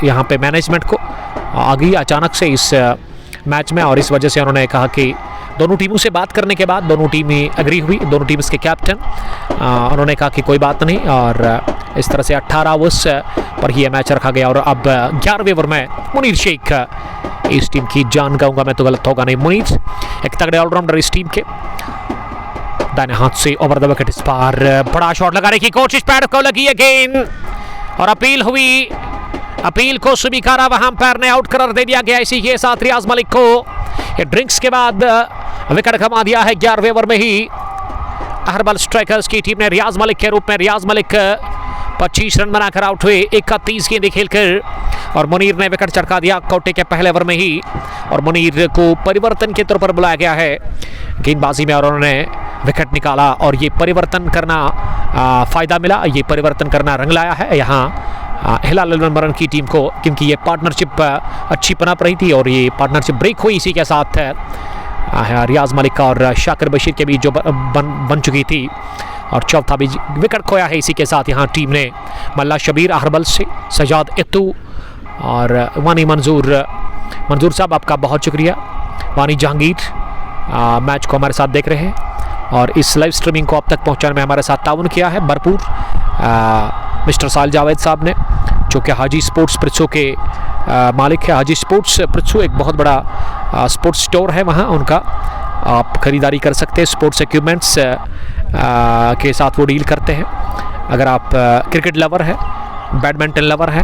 [SPEAKER 1] यहाँ पे मैनेजमेंट को आ गई अचानक से इस मैच में, और इस वजह से उन्होंने कहा कि दोनों टीमों से बात करने के बाद दोनों टीमें एग्री हुई, दोनों टीम्स के कैप्टन उन्होंने कहा कि कोई बात नहीं, और इस तरह से 18 ओवर्स पर ही यह मैच रखा गया। और अब 11वें ओवर में मुनीर शेख इस टीम की जान कहूँगा मैं तो गलत होगा नहीं, मुनीर एक तगड़े ऑलराउंडर इस टीम के, दाहिने हाथ से ओवर द विकेट इस बार बड़ा शॉट लगा रही की कोशिश, पैड को लगी है गेंद और अपील हुई अपील को स्वीकारा, वहां पैर ने आउट करार दे दिया गया। इसी के साथ रियाज मलिक को ये ड्रिंक्स के बाद विकेट गंवा दिया है 11वें ओवर में ही। अहरबल स्ट्राइकर्स की टीम ने रियाज मलिक के रूप में, रियाज मलिक 25 रन बनाकर आउट हुए 31 गेंदें खेलकर, और मुनीर ने विकेट चटका दिया कोटे के पहले ओवर में ही। और मुनीर को परिवर्तन के तौर पर बुलाया गया है गेंदबाजी में, और उन्होंने विकेट निकाला, और ये परिवर्तन करना फ़ायदा मिला, ये परिवर्तन करना रंग लाया है यहाँ हिलाल अलमरन की टीम को, क्योंकि ये पार्टनरशिप अच्छी पनप रही थी और ये पार्टनरशिप ब्रेक हुई इसी के साथ रियाज मलिक और शाकिर बशीर के बीच जो बन चुकी थी, और चौथा भी विकेट खोया है इसी के साथ यहाँ टीम ने। मल्ला शबीर अहरबल से, सजाद इत्तू और वानी मंजूर साहब आपका बहुत शुक्रिया। वानी जहांगीर मैच को हमारे साथ देख रहे हैं और इस लाइव स्ट्रीमिंग को अब तक पहुंचाने में हमारे साथ ताउन किया है भरपूर मिस्टर साल जावेद साहब ने, जो कि हाजी स्पोर्ट्स पृथ्वी के मालिक है। हाजी स्पोर्ट्स पृथ्वी एक बहुत बड़ा स्पोर्ट्स स्टोर है, वहाँ उनका आप ख़रीदारी कर सकते हैं। स्पोर्ट्स इक्विपमेंट्स के साथ वो डील करते हैं। अगर आप क्रिकेट लवर है, बैडमिंटन लवर है,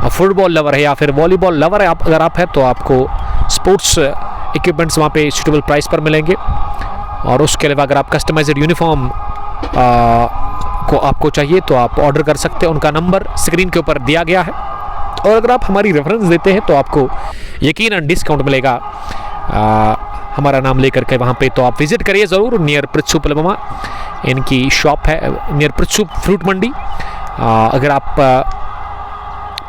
[SPEAKER 1] फुटबॉल लवर है या फिर वॉलीबॉल लवर है अगर आप है, तो आपको स्पोर्ट्स इक्विपमेंट्स वहाँ पे सूटेबल प्राइस पर मिलेंगे। और उसके अलावा अगर आप कस्टमाइज्ड यूनिफॉर्म को आपको चाहिए तो आप ऑर्डर कर सकते हैं। उनका नंबर स्क्रीन के ऊपर दिया गया है, और अगर आप हमारी रेफरेंस देते हैं तो आपको यकीनन डिस्काउंट मिलेगा हमारा नाम लेकर के वहाँ पे। तो आप विज़िट करिए ज़रूर, नियर पृथ्वी पुलवामा इनकी शॉप है, नियर पृथ्वी फ्रूट मंडी। अगर आप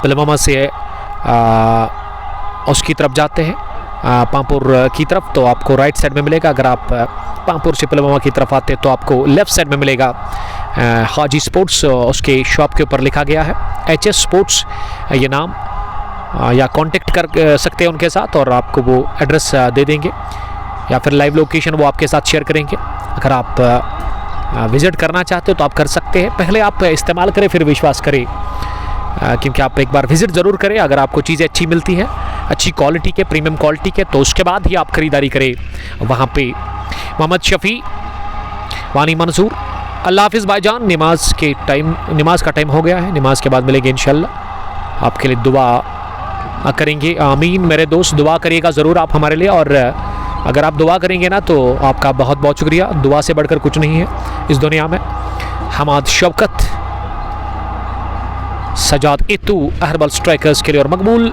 [SPEAKER 1] पुलवामा से उसकी तरफ जाते हैं पामपुर की तरफ, तो आपको राइट साइड में मिलेगा। अगर आप पामपुर से पुलवामा की तरफ आते हैं तो आपको लेफ़्ट साइड में मिलेगा हाजी स्पोर्ट्स, उसके शॉप के ऊपर लिखा गया है HS स्पोर्ट्स ये नाम, या कांटेक्ट कर सकते हैं उनके साथ और आपको वो एड्रेस दे देंगे, या फिर लाइव लोकेशन वो आपके साथ शेयर करेंगे। अगर आप विज़िट करना चाहते हो तो आप कर सकते हैं। पहले आप इस्तेमाल करें फिर विश्वास करें, क्योंकि आप एक बार विज़िट ज़रूर करें। अगर आपको चीज़ें अच्छी मिलती है, अच्छी क्वालिटी के, प्रीमियम क्वालिटी के, तो उसके बाद ही आप ख़रीदारी करें वहाँ पे। मोहम्मद शफ़ी, वानी मंसूर, अल्लाह हाफिज़ भाईजान। नमाज का टाइम हो गया है, नमाज के बाद मिलेंगे इंशाल्लाह। आपके लिए दुआ करेंगे, आमीन मेरे दोस्त, दुआ करिएगा ज़रूर आप हमारे लिए। और अगर आप दुआ करेंगे ना तो आपका बहुत बहुत शुक्रिया। दुआ से बढ़कर कुछ नहीं है इस दुनिया में। हमाद शौकत, सजाद इत्तू अहरबल स्ट्राइकर्स के लिए, और मकबूल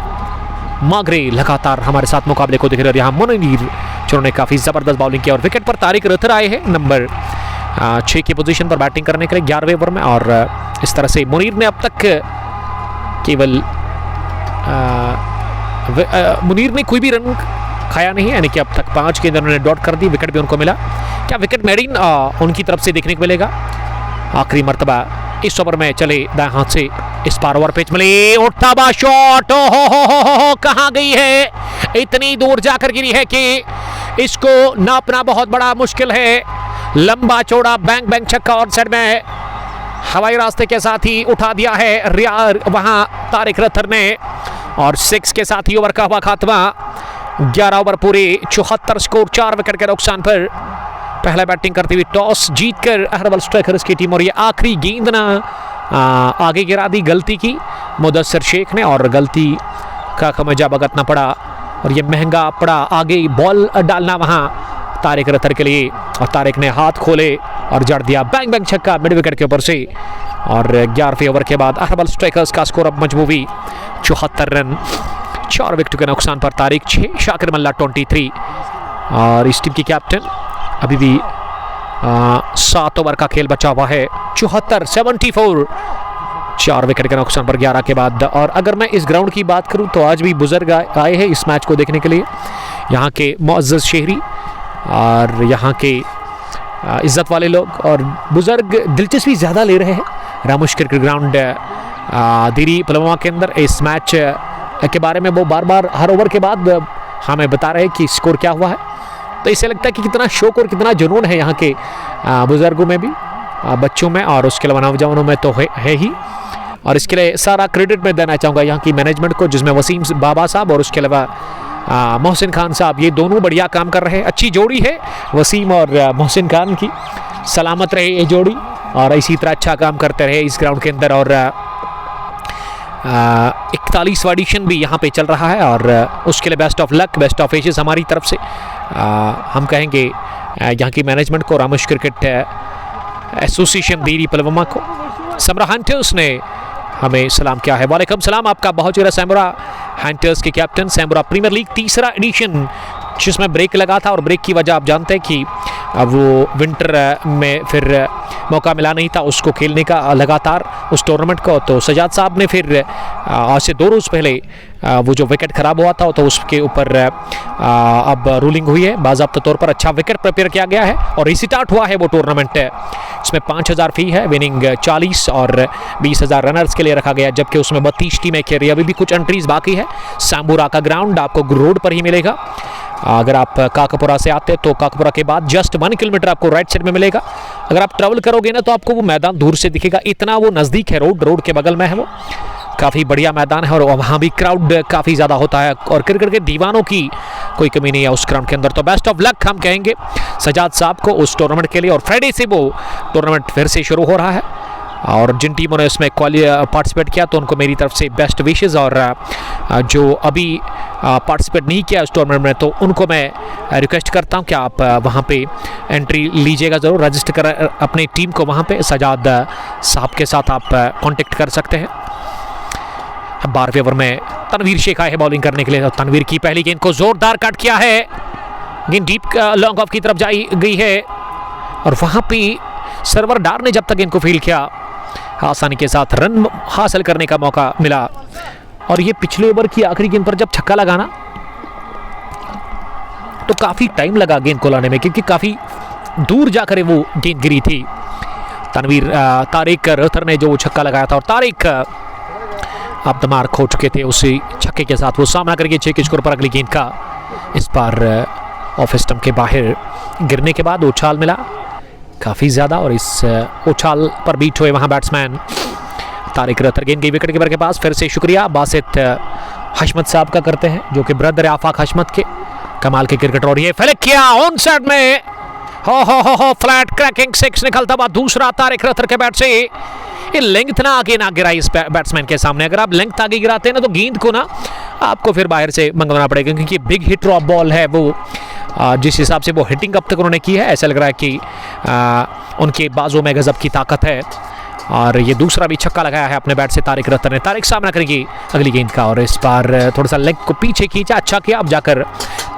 [SPEAKER 1] मागरे लगातार हमारे साथ मुकाबले को दिख रहे हैं। यहाँ मुनीर जिन्होंने काफ़ी ज़बरदस्त बॉलिंग की, और विकेट पर तारिक रथर आए हैं नंबर 6 की पोजीशन पर बैटिंग करने के लिए 11वें ओवर में। और इस तरह से मुनीर ने अब तक केवल मुनीर ने कोई भी रन खाया नहीं है, यानी कि अब तक 5 गेंद उन्होंने डॉट कर दी, विकेट भी उनको मिला। क्या विकेट मेडिन उनकी तरफ से देखने को मिलेगा आखिरी मरतबा इस ओवर में? चले दाएं हाथ से इस पार ओवर पिच मिली, उठता बा शॉट, हो कहाँ गई है, इतनी दूर जाकर गिरी है कि इसको नापना बहुत बड़ा मुश्किल है। लंबा चौड़ा बैंग बैंग छक्का, और साइड में हवाई रास्ते के साथ ही उठा दिया है वहां तारिक रथर ने, और 6 के साथ ही ओवर का हुआ खात्मा। 11 ओवर पूरे, 74 स्कोर, 4 विकेट के नुकसान पर। पहला बैटिंग करती हुई टॉस जीतकर अहरबल स्ट्राइकर्स की टीम, और ये आखिरी गेंद ना आगे गिरा दी, गलती की मुदस्सिर शेख ने, और गलती का खमियाजा भुगतना पड़ा, और ये महंगा पड़ा आगे बॉल डालना वहां तारिक रथर के लिए। और तारिक ने हाथ खोले और जड़ दिया बैंग बैंग छक्का मिड विकेट के ऊपर से। और 11वें ओवर के बाद अहरबल स्ट्राइकर्स का स्कोर अब मजबूरी 74 रन, 4 विकेट के नुकसान पर। तारिक 6, शाकिर मल्ला 23, और इस टीम की कैप्टन अभी भी 7 ओवर का खेल बचा हुआ है। 74, 4 विकेट के नुकसान पर 11 के बाद। और अगर मैं इस ग्राउंड की बात करूं तो आज भी बुजुर्ग आए हैं इस मैच को देखने के लिए, यहाँ के मुअज़्ज़ज़ शहरी और यहाँ के इज़्ज़त वाले लोग, और बुजुर्ग दिलचस्पी ज़्यादा ले रहे हैं रामोश क्रिकेट ग्राउंड दिरी पुलवामा के अंदर। इस मैच के बारे में वो बार बार हर ओवर के बाद हमें बता रहे हैं कि स्कोर क्या हुआ है, तो इससे लगता है कि कितना शौक और कितना जुनून है यहाँ के बुजुर्गों में भी, बच्चों में, और उसके अलावा नौजवानों में तो है ही। और इसके लिए सारा क्रेडिट मैं देना चाहूँगा यहाँ की मैनेजमेंट को, जिसमें वसीम बाबा साहब और उसके अलावा मोहसिन खान साहब, ये दोनों बढ़िया काम कर रहे हैं। अच्छी जोड़ी है वसीम और मोहसिन खान की, सलामत रहे ये जोड़ी और इसी तरह अच्छा काम करते रहे इस ग्राउंड के अंदर। और 41वां एडिशन भी यहाँ पे चल रहा है और उसके लिए best of luck, best of wishes हमारी तरफ से। हम कहेंगे यहाँ की मैनेजमेंट को, रामेश क्रिकेट एसोसिएशन देरी पलवमा को, समरा हंटर्स ने हमें सलाम किया है। वालेकुम सलाम, आपका बहुत जरा समरा हंटर्स के कैप्टन। समरा प्रीमियर लीग तीसरा एडिशन जिसमें ब्रेक लगा था और ब्रेक की वजह आप जानते हैं कि वो विंटर में फिर मौका मिला नहीं था उसको खेलने का लगातार उस टूर्नामेंट को। तो सजाद साहब ने फिर आज से 2 रोज़ पहले वो जो विकेट ख़राब हुआ था तो उसके ऊपर अब रूलिंग हुई है। बाज़ाब्ता तौर पर अच्छा विकेट प्रिपेयर किया गया है और रिस्टार्ट हुआ है वो टूर्नामेंट। इसमें 5000 फी है, विनिंग 40 और 20,000 रनर्स के लिए रखा गया, जबकि उसमें 32 टीमें खेल रही है। अभी भी कुछ एंट्रीज बाकी है। सांबुरा का ग्राउंड आपको रोड पर ही मिलेगा। अगर आप काकापुरा से आते हैं तो काकापुरा के बाद जस्ट 1 किलोमीटर आपको राइट साइड में मिलेगा। अगर आप ट्रैवल करोगे ना तो आपको वो मैदान दूर से दिखेगा, इतना वो नज़दीक है, रोड के बगल में है वो। काफ़ी बढ़िया मैदान है और वहाँ भी क्राउड काफ़ी ज़्यादा होता है और क्रिकेट के दीवानों की कोई कमी नहीं है उस ग्राउंड के अंदर। तो बेस्ट ऑफ लक हम कहेंगे सजाद साहब को उस टूर्नामेंट के लिए। और फ्राइडे से वो टूर्नामेंट फिर से शुरू हो रहा है और जिन टीमों ने इसमें पार्टिसिपेट किया तो उनको मेरी तरफ से बेस्ट विशेज़। और जो अभी पार्टिसिपेट नहीं किया इस टूर्नामेंट में तो उनको मैं रिक्वेस्ट करता हूं कि आप वहां पे एंट्री लीजिएगा ज़रूर, रजिस्टर कर अपनी टीम को वहां पे सजाद साहब के साथ आप कांटेक्ट कर सकते हैं। 12वें ओवर में तनवीर शेख आए है बॉलिंग करने के लिए। तनवीर की पहली गेंद को जोरदार कट किया है, गेंद डीप लॉन्ग ऑफ की तरफ जाई गई है और वहां पे सर्वर डार ने जब तक गेंद को फील्ड किया आसानी के साथ रन हासिल करने का मौका मिला। और ये पिछले ओवर की आखिरी गेंद पर जब छक्का लगाना तो काफी टाइम लगा गेंद को लाने में, क्योंकि काफी दूर जाकर वो गेंद गिरी थी। तनवीर तारिक रथर ने जो छक्का लगाया था और तारिक अब दमार खो चुके थे उसी छक्के के साथ। वो सामना करके 6 के स्कोर पर अगली गेंद का इस बार ऑफ स्टंप के बाहर गिरने के बाद उछाल मिला काफ़ी ज़्यादा और इस उछाल पर बीट हुए वहाँ बैट्समैन तारिक रथर। गेंद गई विकेट कीपर के पास। फिर से शुक्रिया बासित हशमत साहब का करते हैं जो कि ब्रदर आफाक हशमत के कमाल के क्रिकेटर। और ये फ्लिक किया ऑन साइड में, हो फ्लैट क्रैकिंग 6 निकलता हुआ दूसरा तारिक रथर के बैट से। ये लेंथ ना आगे ना गिरा इस बैट्समैन के सामने। अगर आप लेंथ आगे गिराते हैं ना तो गेंद को ना आपको फिर बाहर से मंगवाना पड़ेगा, क्योंकि बिग हिट ड्रॉप बॉल है वो। जिस हिसाब से वो हिटिंग अब तक उन्होंने की है ऐसा लग रहा है कि उनके बाजों में गजब की ताकत है। और ये दूसरा भी छक्का लगाया है अपने बैट से तारिक रथर ने। तारिक सामना करेंगे अगली गेंद का और इस बार थोड़ा सा लेग को पीछे खींचा, अच्छा किया। अब जाकर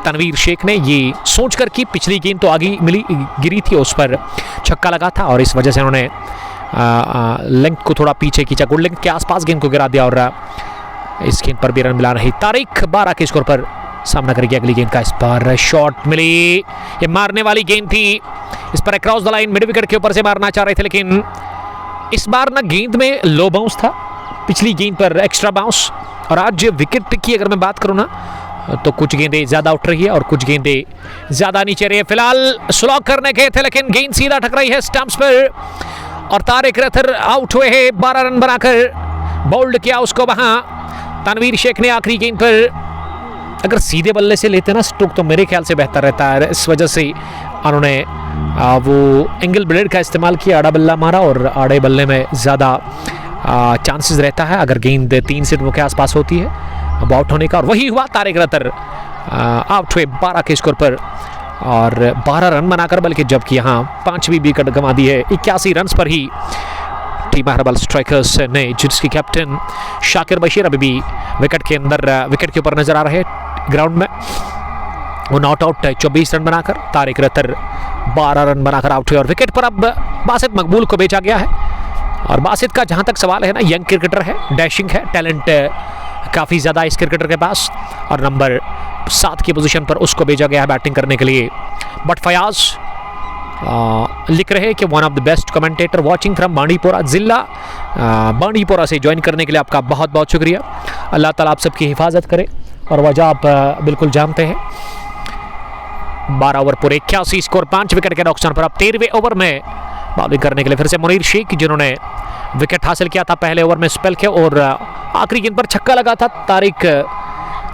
[SPEAKER 1] तनवीर शेख ने ये सोचकर कि पिछली गेंद तो आगे गिरी थी उस पर छक्का लगा था और इस वजह से उन्होंने लेंथ को थोड़ा पीछे खींचा, गुड लेंथ के आसपास गेंद को गिरा दिया और इस गेंद पर भी रन मिला रही। तारिक 12 के स्कोर पर सामना करेगी अगली गेंद का। इस पर शॉट मिली, ये मारने वाली गेंद थी। इस पर across the line mid wicket के ऊपर से मारना चाह रहे थे, लेकिन इस बार ना गेंद में लो बाउंस था, पिछली गेंद पर एक्स्ट्रा बाउंस। और आज विकेट की अगर मैं बात करूं ना तो कुछ गेंदें ज्यादा उठ रही है और कुछ गेंदें ज्यादा नीचे रही है। फिलहाल स्लॉग करने गए थे लेकिन गेंद सीधा टकराई है स्टंप्स पर और तारिक रथर आउट हुए हैं। 12 रन बनाकर बोल्ड किया उसको वहां तनवीर शेख ने आखिरी गेंद पर। अगर सीधे बल्ले से लेते ना स्ट्रोक तो मेरे ख्याल से बेहतर रहता है, इस वजह से उन्होंने वो एंगल ब्लेड का इस्तेमाल किया, आड़ा बल्ला मारा और आड़े बल्ले में ज़्यादा चांसेस रहता है अगर गेंद 3 सिटों के आसपास होती है अब आउट होने का। और वही हुआ, तारिक रथर आउट हुए 12 के स्कोर पर और 12 रन बनाकर, बल्कि जबकि यहाँ 5वीं विकेट गंवा दी है 81 रन पर ही टीम हर्बल स्ट्राइकर्स ने, जिसकी कैप्टन शाकिर बशीर अभी भी विकेट के अंदर विकेट के ऊपर नजर आ रहे ग्राउंड में। वो नॉट आउट 24 रन बनाकर, तारिक रथर 12 रन बनाकर आउट हुए और विकेट पर अब बासित मकबूल को बेचा गया है। और बासित का जहां तक सवाल है ना, यंग क्रिकेटर है, डैशिंग है, टैलेंट काफ़ी ज़्यादा इस क्रिकेटर के पास और नंबर 7 की पोजीशन पर उसको भेजा गया है बैटिंग करने के लिए। बट फयाज लिख रहे हैं कि one of the best commentator watching from Bandipora जिला। बांडीपोरा से ज्वाइन करने के लिए आपका बहुत बहुत शुक्रिया। अल्लाह ताला आप सबकी हिफाजत करे और वजह आप बिल्कुल जानते हैं। 12 ओवर पूरे 81 स्कोर, 5 विकेट के नुकसान पर अब 13वें ओवर में बॉलिंग करने के लिए फिर से मुनीर शेख, जिन्होंने विकेट हासिल किया था पहले ओवर में स्पेल के और आखिरी गेंद पर छक्का लगा था तारिक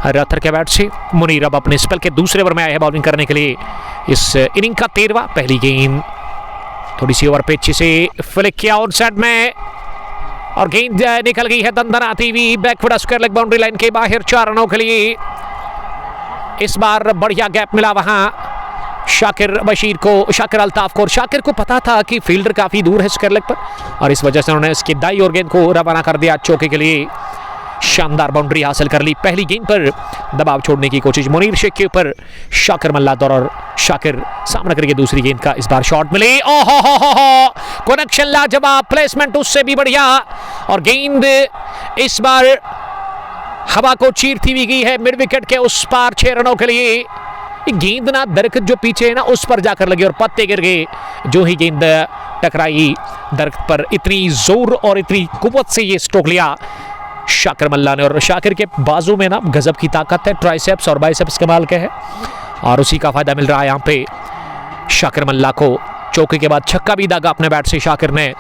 [SPEAKER 1] रथर के बैट से। मुनीर अब अपने स्पेल के दूसरे ओवर में आए हैं बॉलिंग करने के लिए। इस इनिंग का 13वां, पहली गेंद थोड़ी सी ओवर पिच से फ्लिक किया और साइड में और गेंद निकल गई है दंदनाती हुई backfoot square leg boundary line के बाहर 4 रनों के लिए। इस बार बढ़िया गैप मिला वहां शाकिर बशीर को, शाकिर अल्ताफ को, और शाकिर को पता था कि फील्डर काफी दूर है स्क्वायर लेग पर, और इस वजह से उन्होंने इसकी दाई और गेंद को रवाना कर दिया चौके के लिए। शानदार बाउंड्री हासिल कर ली। पहली गेंद पर दबाव छोड़ने की कोशिश मुनीर शेख के ऊपर, शाकिर मल्ला दौर और शाकिर सामना करके दूसरी गेंद का इस बार शॉट मिली। ओहो हो कनेक्शन लाजवाब, प्लेसमेंट उससे भी बढ़िया, और गेंद इस बार हवा को चीरती हुई गई है मिड विकेट के उस पार 6 रनों के लिए। गेंद ना दरख्त जो पीछे है ना उस पर जाकर लगी और पत्ते गिर गए। जो ही गेंद टकराई दरख्त पर, इतनी जोर और इतनी कुव्वत से ये स्ट्रोक लिया शाकिर मल्ला ने, और शाकिर के बाजू में ना गजब की ताकत है, ट्राइसेप्स और बाइसेप्स कमाल के हैं, और उसी का फायदा मिल रहा है यहाँ पे शाकिर मल्ला को। चौके के बाद छक्का भी दागा अपने बैट से शाकिर ने,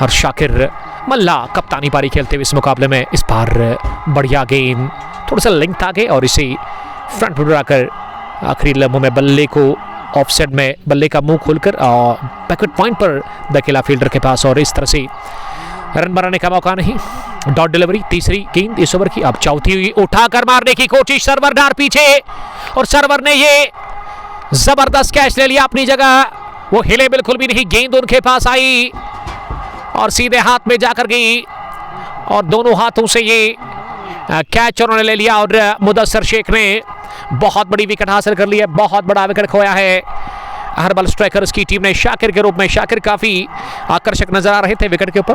[SPEAKER 1] और शाकिर मल्ला कप्तानी पारी खेलते हुए इस मुकाबले में इस बार बढ़िया गेंद, थोड़ा सा लेंथ आ गए और इसे फ्रंट फुट आकर आखिरी लम्हों में बल्ले को ऑफसाइड में बल्ले का मुंह खोलकर और बैकवर्ड पॉइंट पर धकेला फील्डर के पास, और इस तरह से रन बनाने का मौका नहीं। डॉट डिलीवरी तीसरी गेंद इस ओवर की। अब चौथी हुई, उठाकर मारने की कोशिश, सर्वर डार पीछे, और सर्वर ने ये जबरदस्त कैच ले लिया अपनी जगह। वो हिले बिल्कुल भी नहीं, गेंद उनके पास आई और सीधे हाथ में जाकर गई, और दोनों हाथों से ये कैच उन्होंने ले लिया, और मुदस्सर शेख ने बहुत बड़ी विकेट हासिल कर ली है, बहुत बड़ा विकेट खोया है हर्बल स्ट्राइकर्स की टीम ने शाकिर के रूप में। शाकिर काफ़ी आकर्षक नजर आ रहे थे विकेट के ऊपर,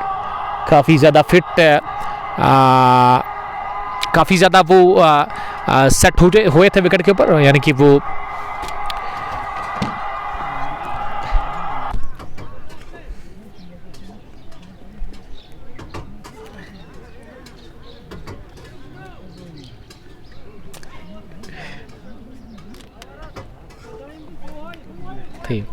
[SPEAKER 1] काफ़ी ज़्यादा फिट, काफ़ी ज़्यादा वो सेट हुए थे विकेट के ऊपर, यानी कि वो थी।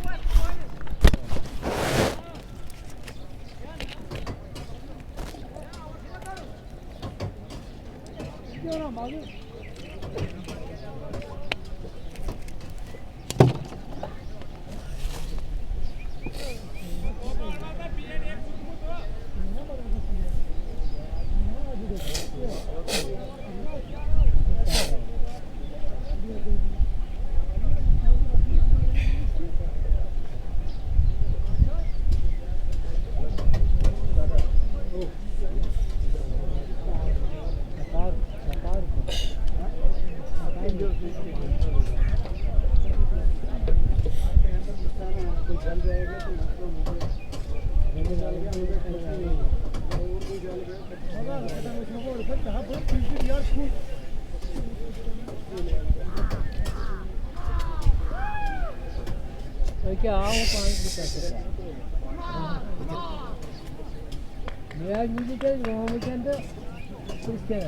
[SPEAKER 2] क्या आओ 5 मैं आज मुझे क्या गाँव के अंदर कुछ क्या है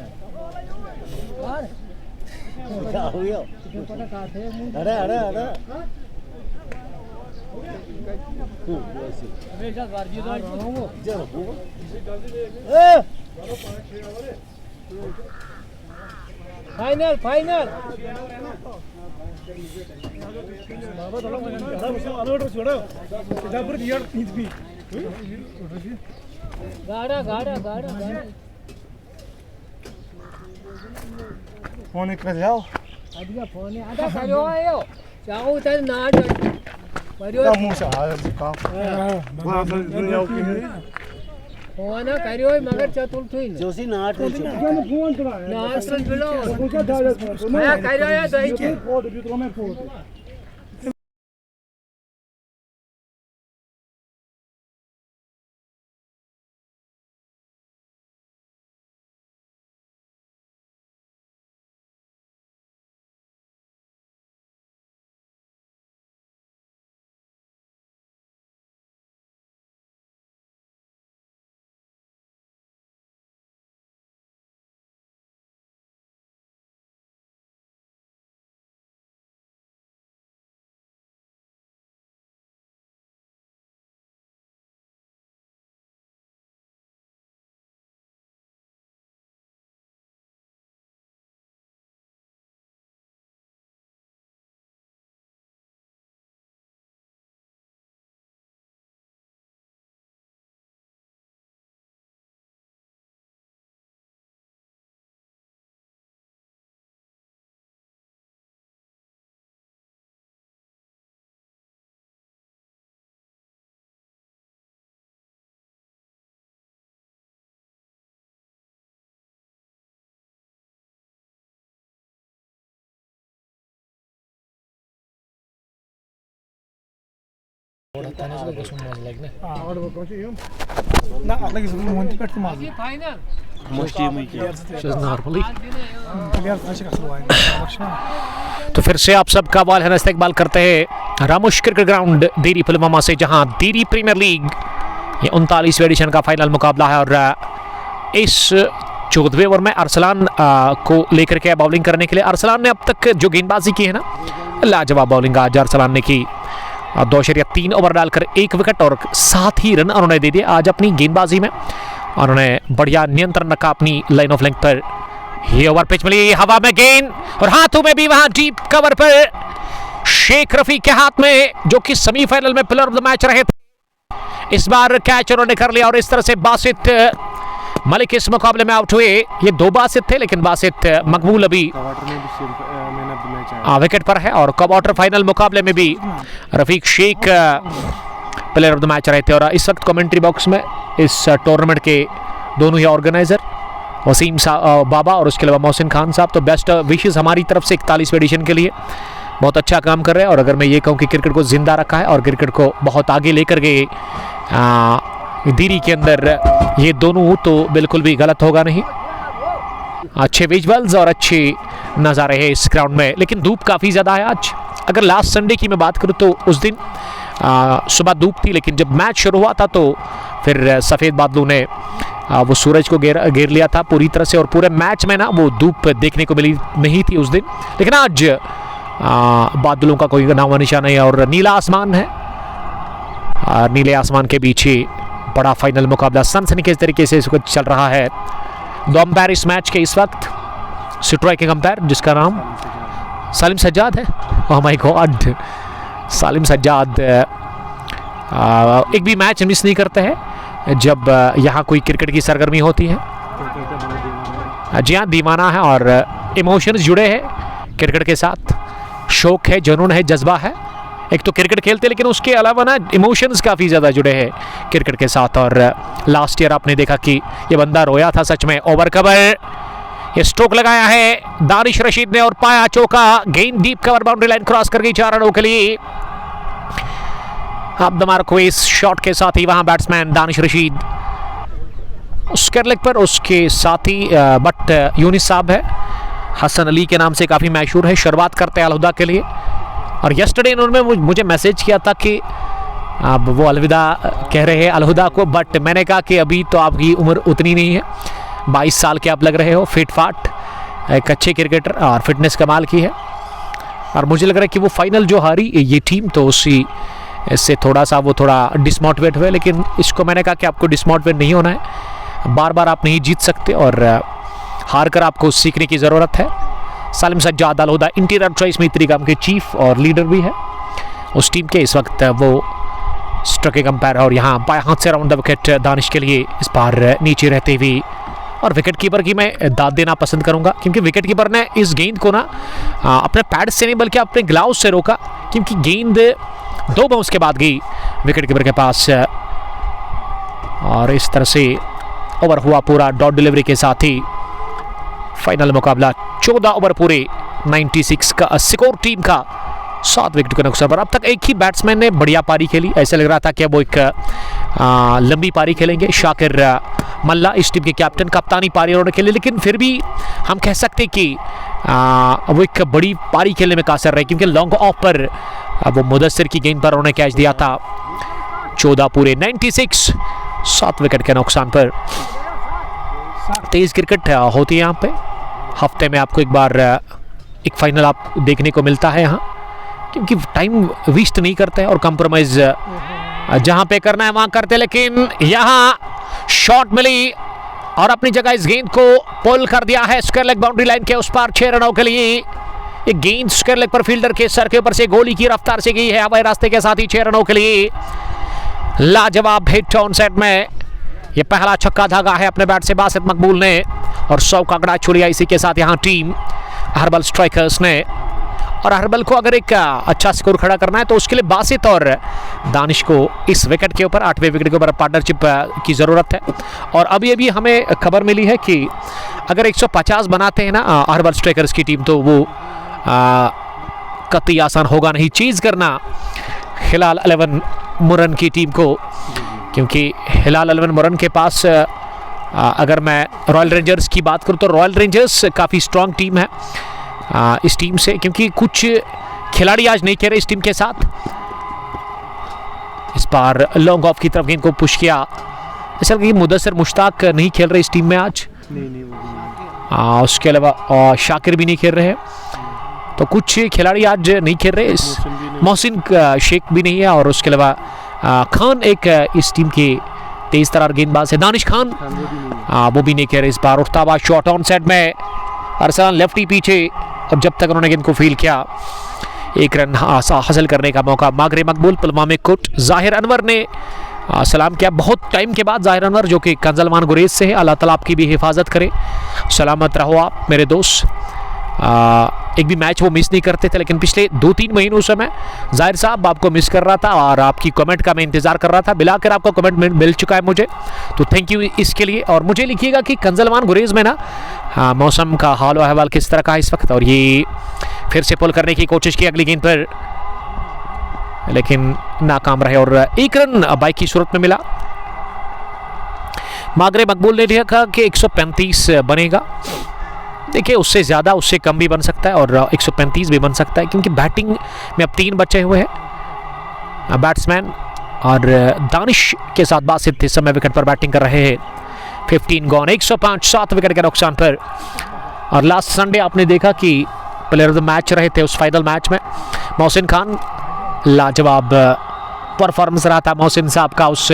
[SPEAKER 2] यार क्या हो गया पता काटे अरे अरे अरे हमेशा वर्जी दो रहो चलो ए फाइनल फाइनल बाबा थोड़ा अलर्ट छोड़ो इधर पर यार नीच भी गाड़ा गाड़ा गाड़ा गाड़ा
[SPEAKER 3] फोन कर जाओ
[SPEAKER 2] आदिका फोन है आधा करो आयो चाहो उधर नाट करो
[SPEAKER 3] का मुंह से आ का दुनिया की
[SPEAKER 2] फोन करो मगर चतुर थई
[SPEAKER 3] जोशी नाट
[SPEAKER 2] फोन थोड़ा नाट बिलो मैं करो या दही के फोटो भी तो मैं photo
[SPEAKER 3] Na atla gizli monti pet maz.
[SPEAKER 2] Final
[SPEAKER 1] normally
[SPEAKER 3] Players aşık asıl var.
[SPEAKER 1] तो फिर से आप सबका बॉल है इस्तेमाल करते हैं रामुश क्रिकेट ग्राउंड देरी पुलवामा से, जहां देरी प्रीमियर लीग ये 39वें एडिशन का फाइनल मुकाबला है। और इस 14वें ओवर में अरसलान को लेकर के बॉलिंग करने के लिए अरसलान ने अब तक जो गेंदबाजी की है ना, लाजवाब बॉलिंग आज अरसलान ने की। 2.3 ओवर डालकर 1 विकेट और 7 ही रन उन्होंने दे दिए आज अपनी गेंदबाजी में। और उन्होंने बढ़िया नियंत्रण रखा अपनी लाइन ऑफ लेंथ पर। ये ओवर पिच मिली, हवा में गेंद और हाथों में भी वहां डीप कवर पर शेख रफी के हाथ में, जो कि सेमीफाइनल में प्लेयर ऑफ द मैच रहे थे। इस बार कैच उन्होंने कर लिया और इस तरह से बासित मलिक इस मुकाबले में आउट हुए। ये 2 बासित थे, लेकिन बासित मकबूल अभी विकेट पर है। और क्वार्टर फाइनल मुकाबले में भी Rafiq Sheikh player of the match रहे थे। और इस वक्त कमेंट्री बॉक्स में इस टूर्नामेंट के दोनों ही ऑर्गेनाइजर वसीम बाबा और उसके अलावा मोहसिन खान साहब, तो बेस्ट विशेस हमारी तरफ से 41वें एडिशन के लिए। बहुत अच्छा काम कर रहे हैं। और अगर मैं ये कहूँ कि क्रिकेट को जिंदा रखा है और क्रिकेट को बहुत आगे लेकर गए दीरी के अंदर ये दोनों, तो बिल्कुल भी गलत होगा नहीं। अच्छे विजुअल्स और अच्छे नज़ारे हैं इस ग्राउंड में, लेकिन धूप काफ़ी ज़्यादा है आज। अगर लास्ट संडे की मैं बात करूँ तो उस दिन सुबह धूप थी, लेकिन जब मैच शुरू हुआ था तो फिर सफ़ेद बादलों ने वो सूरज को घेर लिया था पूरी तरह से। और पूरे मैच में ना वो धूप देखने को मिली नहीं थी उस दिन, लेकिन आज बादलों का कोई नाम निशान नहीं है और नीला आसमान है। और नीले आसमान के बीच ही बड़ा फाइनल मुकाबला सनसनीखेज तरीके से इसको चल रहा है। 2 अंपायर इस मैच के इस वक्त, स्ट्राइकिंग अंपायर जिसका नाम सालिम सज्जाद है। ओह माय गॉड, सालिम सज्जाद एक भी मैच मिस नहीं करते हैं जब यहाँ कोई क्रिकेट की सरगर्मी होती है। जी हाँ, दीवाना है और इमोशंस जुड़े हैं क्रिकेट के साथ, शौक है, जुनून है, जज्बा है। एक तो क्रिकेट खेलते लेकिन उसके अलावा ना इमोशंस काफ़ी ज़्यादा जुड़े हैं क्रिकेट के साथ। और लास्ट ईयर आपने देखा कि ये बंदा रोया था सच में। ओवर कवर, ये स्ट्रोक लगाया है दानिश रशीद ने और पाया चौका। गेंद deep cover boundary line cross कर गई 4 रनों के लिए। अब दमार को इस शॉट के साथ ही वहां batsman Danish Rashid square leg पर, उसके साथ ही बट यूनिस साहब है, हसन अली के नाम से काफ़ी मशहूर है, शुरुआत करते हैं अलहुदा के लिए। और यस्टरडे इन्होंने मुझे मैसेज किया था कि अब वो अलविदा कह रहे हैं अलहुदा को, बट मैंने कहा कि अभी तो आपकी उम्र उतनी नहीं है, 22 साल के आप लग रहे हो, फिट फाट, एक अच्छे क्रिकेटर और फिटनेस कमाल की है। और मुझे लग रहा है कि वो फाइनल जो हारी ये टीम, तो उसी इससे थोड़ा डिसमोटिवेट हुए। लेकिन इसको मैंने कहा कि आपको डिसमोटिवेट नहीं होना है, बार बार आप नहीं जीत सकते और हार कर आपको सीखने की ज़रूरत है। सालिम सज्जाद अलहुदा इंटीरियर चॉइस में तरीकाम के चीफ और लीडर भी है उस टीम के। इस वक्त वो स्ट्रोकिंग अंपायर और यहाँ बाएं हाथ से राउंड द विकेट दानिश के लिए इस बार नीचे रहते हुए। और विकेट कीपर की मैं दाद देना पसंद करूंगा, क्योंकि विकेट कीपर ने इस गेंद को ना अपने पैड से नहीं बल्कि अपने ग्लाउज से रोका, क्योंकि गेंद 2 बाउंस के बाद गई विकेट कीपर के पास। और इस तरह से ओवर हुआ पूरा डॉट डिलीवरी के साथ ही फाइनल मुकाबला 14 ओवर पूरे 96 का स्कोर टीम का 7 विकेट के नुकसान पर। अब तक एक ही बैट्समैन ने बढ़िया पारी खेली, ऐसा लग रहा था कि वो एक लंबी पारी खेलेंगे। शाकिर मल्ला इस टीम के कैप्टन, कप्तानी पारी उन्होंने खेली, लेकिन फिर भी हम कह सकते कि वो एक बड़ी पारी खेलने में कासर रहे, क्योंकि लॉन्ग ऑफ पर वो मुदस्सिर की गेंद पर उन्होंने कैच दिया था। 14 पूरे 96, 7 विकेट के नुकसान पर। तेज क्रिकेट होती है यहाँ पे, हफ्ते में आपको एक बार एक फाइनल आप देखने को मिलता है यहाँ, क्योंकि टाइम वेस्ट नहीं करते हैं और कंप्रोमाइज जहाँ पे करना है वहाँ करते हैं। लेकिन यहाँ शॉट मिली और अपनी जगह इस गेंद को पुल कर दिया है स्क्वायर लेग बाउंड्री लाइन के उस पार 6 रनों के लिए। ये गेंद स्क्वायर लेग पर फील्डर के सर के ऊपर से गोली की रफ्तार से गई है हवाई रास्ते के साथ ही 6 रनों के लिए। लाजवाब हिट ऑन सेट में ये पहला छक्का धागा है अपने बैट से बासित मकबूल ने और 100 का आंकड़ा छुड़िया इसी के साथ यहाँ टीम हर्बल स्ट्राइकर्स ने। और हर्बल को अगर एक अच्छा स्कोर खड़ा करना है तो उसके लिए बासित और दानिश को इस विकेट के ऊपर 8वें विकेट के ऊपर पार्टनरशिप की ज़रूरत है। और अभी खमें खबर मिली है कि अगर 150 बनाते हैं ना हर्बल स्ट्राइकर्स की टीम, तो वो कतई आसान होगा नहीं चीज़ करना। हिलाल 11 मुरन की टीम को, क्योंकि हिलाल अलवन मुरन के पास अगर मैं रॉयल रेंजर्स की बात करूं तो रॉयल रेंजर्स काफ़ी स्ट्रॉन्ग टीम है इस टीम से, क्योंकि कुछ खिलाड़ी आज नहीं खेल रहे इस टीम के साथ। इस बार लॉन्ग ऑफ की तरफ गेंद को पुश किया, ऐसा लगा कि मुदस्सिर मुश्ताक नहीं खेल रहे इस टीम में आज। उसके अलावा शाकिर भी नहीं खेल रहे हैं, तो कुछ खिलाड़ी आज नहीं खेल रहे। मोहसिन शेख भी नहीं है, और उसके अलावा खान एक इस टीम के तेज तरार गेंदबाज है, दानिश खान वो भी नहीं खेल रहे इस बार। उठता हुआ शॉट ऑन साइड में, अरसलान लेफ्टी पीछे, और जब तक उन्होंने गेंद को फील किया एक रन हासिल करने का मौका। मागरे मकबूल, पुलवामा कोट, जाहिर अनवर ने सलाम किया बहुत टाइम के बाद। जाहिर अनवर जो कि कंजलमान गुरेज से है, अल्लाह ताला आपकी भी हिफाजत करे, सलामत रहो आप मेरे दोस्त। एक भी मैच वो मिस नहीं करते थे, लेकिन पिछले 2-3 महीनों से मैं जाहिर साहब आपको मिस कर रहा था और आपकी कमेंट का मैं इंतज़ार कर रहा था। मिलाकर आपका कमेंट मिल चुका है मुझे, तो थैंक यू इसके लिए। और मुझे लिखिएगा कि कंजलमान गुरेज में ना मौसम का हाल व अहवाल किस तरह का है इस वक्त। और ये फिर से पुल करने की कोशिश की अगली गेंद पर, लेकिन नाकाम रहे और एक रन बाइक की सूरत में मिला। मागरे मकबूल ने लिखा कि 135 बनेगा। देखिए उससे ज़्यादा उससे कम भी बन सकता है और 135 भी बन सकता है, क्योंकि बैटिंग में अब 3 बचे हुए हैं बैट्समैन, और दानिश के साथ बासित इस समय विकेट पर बैटिंग कर रहे हैं। 15 गॉन, 105, 7 विकेट के नुकसान पर। और लास्ट संडे आपने देखा कि प्लेयर ऑफ द मैच रहे थे उस फाइनल मैच में मोहसिन खान। लाजवाब परफॉर्मेंस रहा था मोहसिन साहब का उस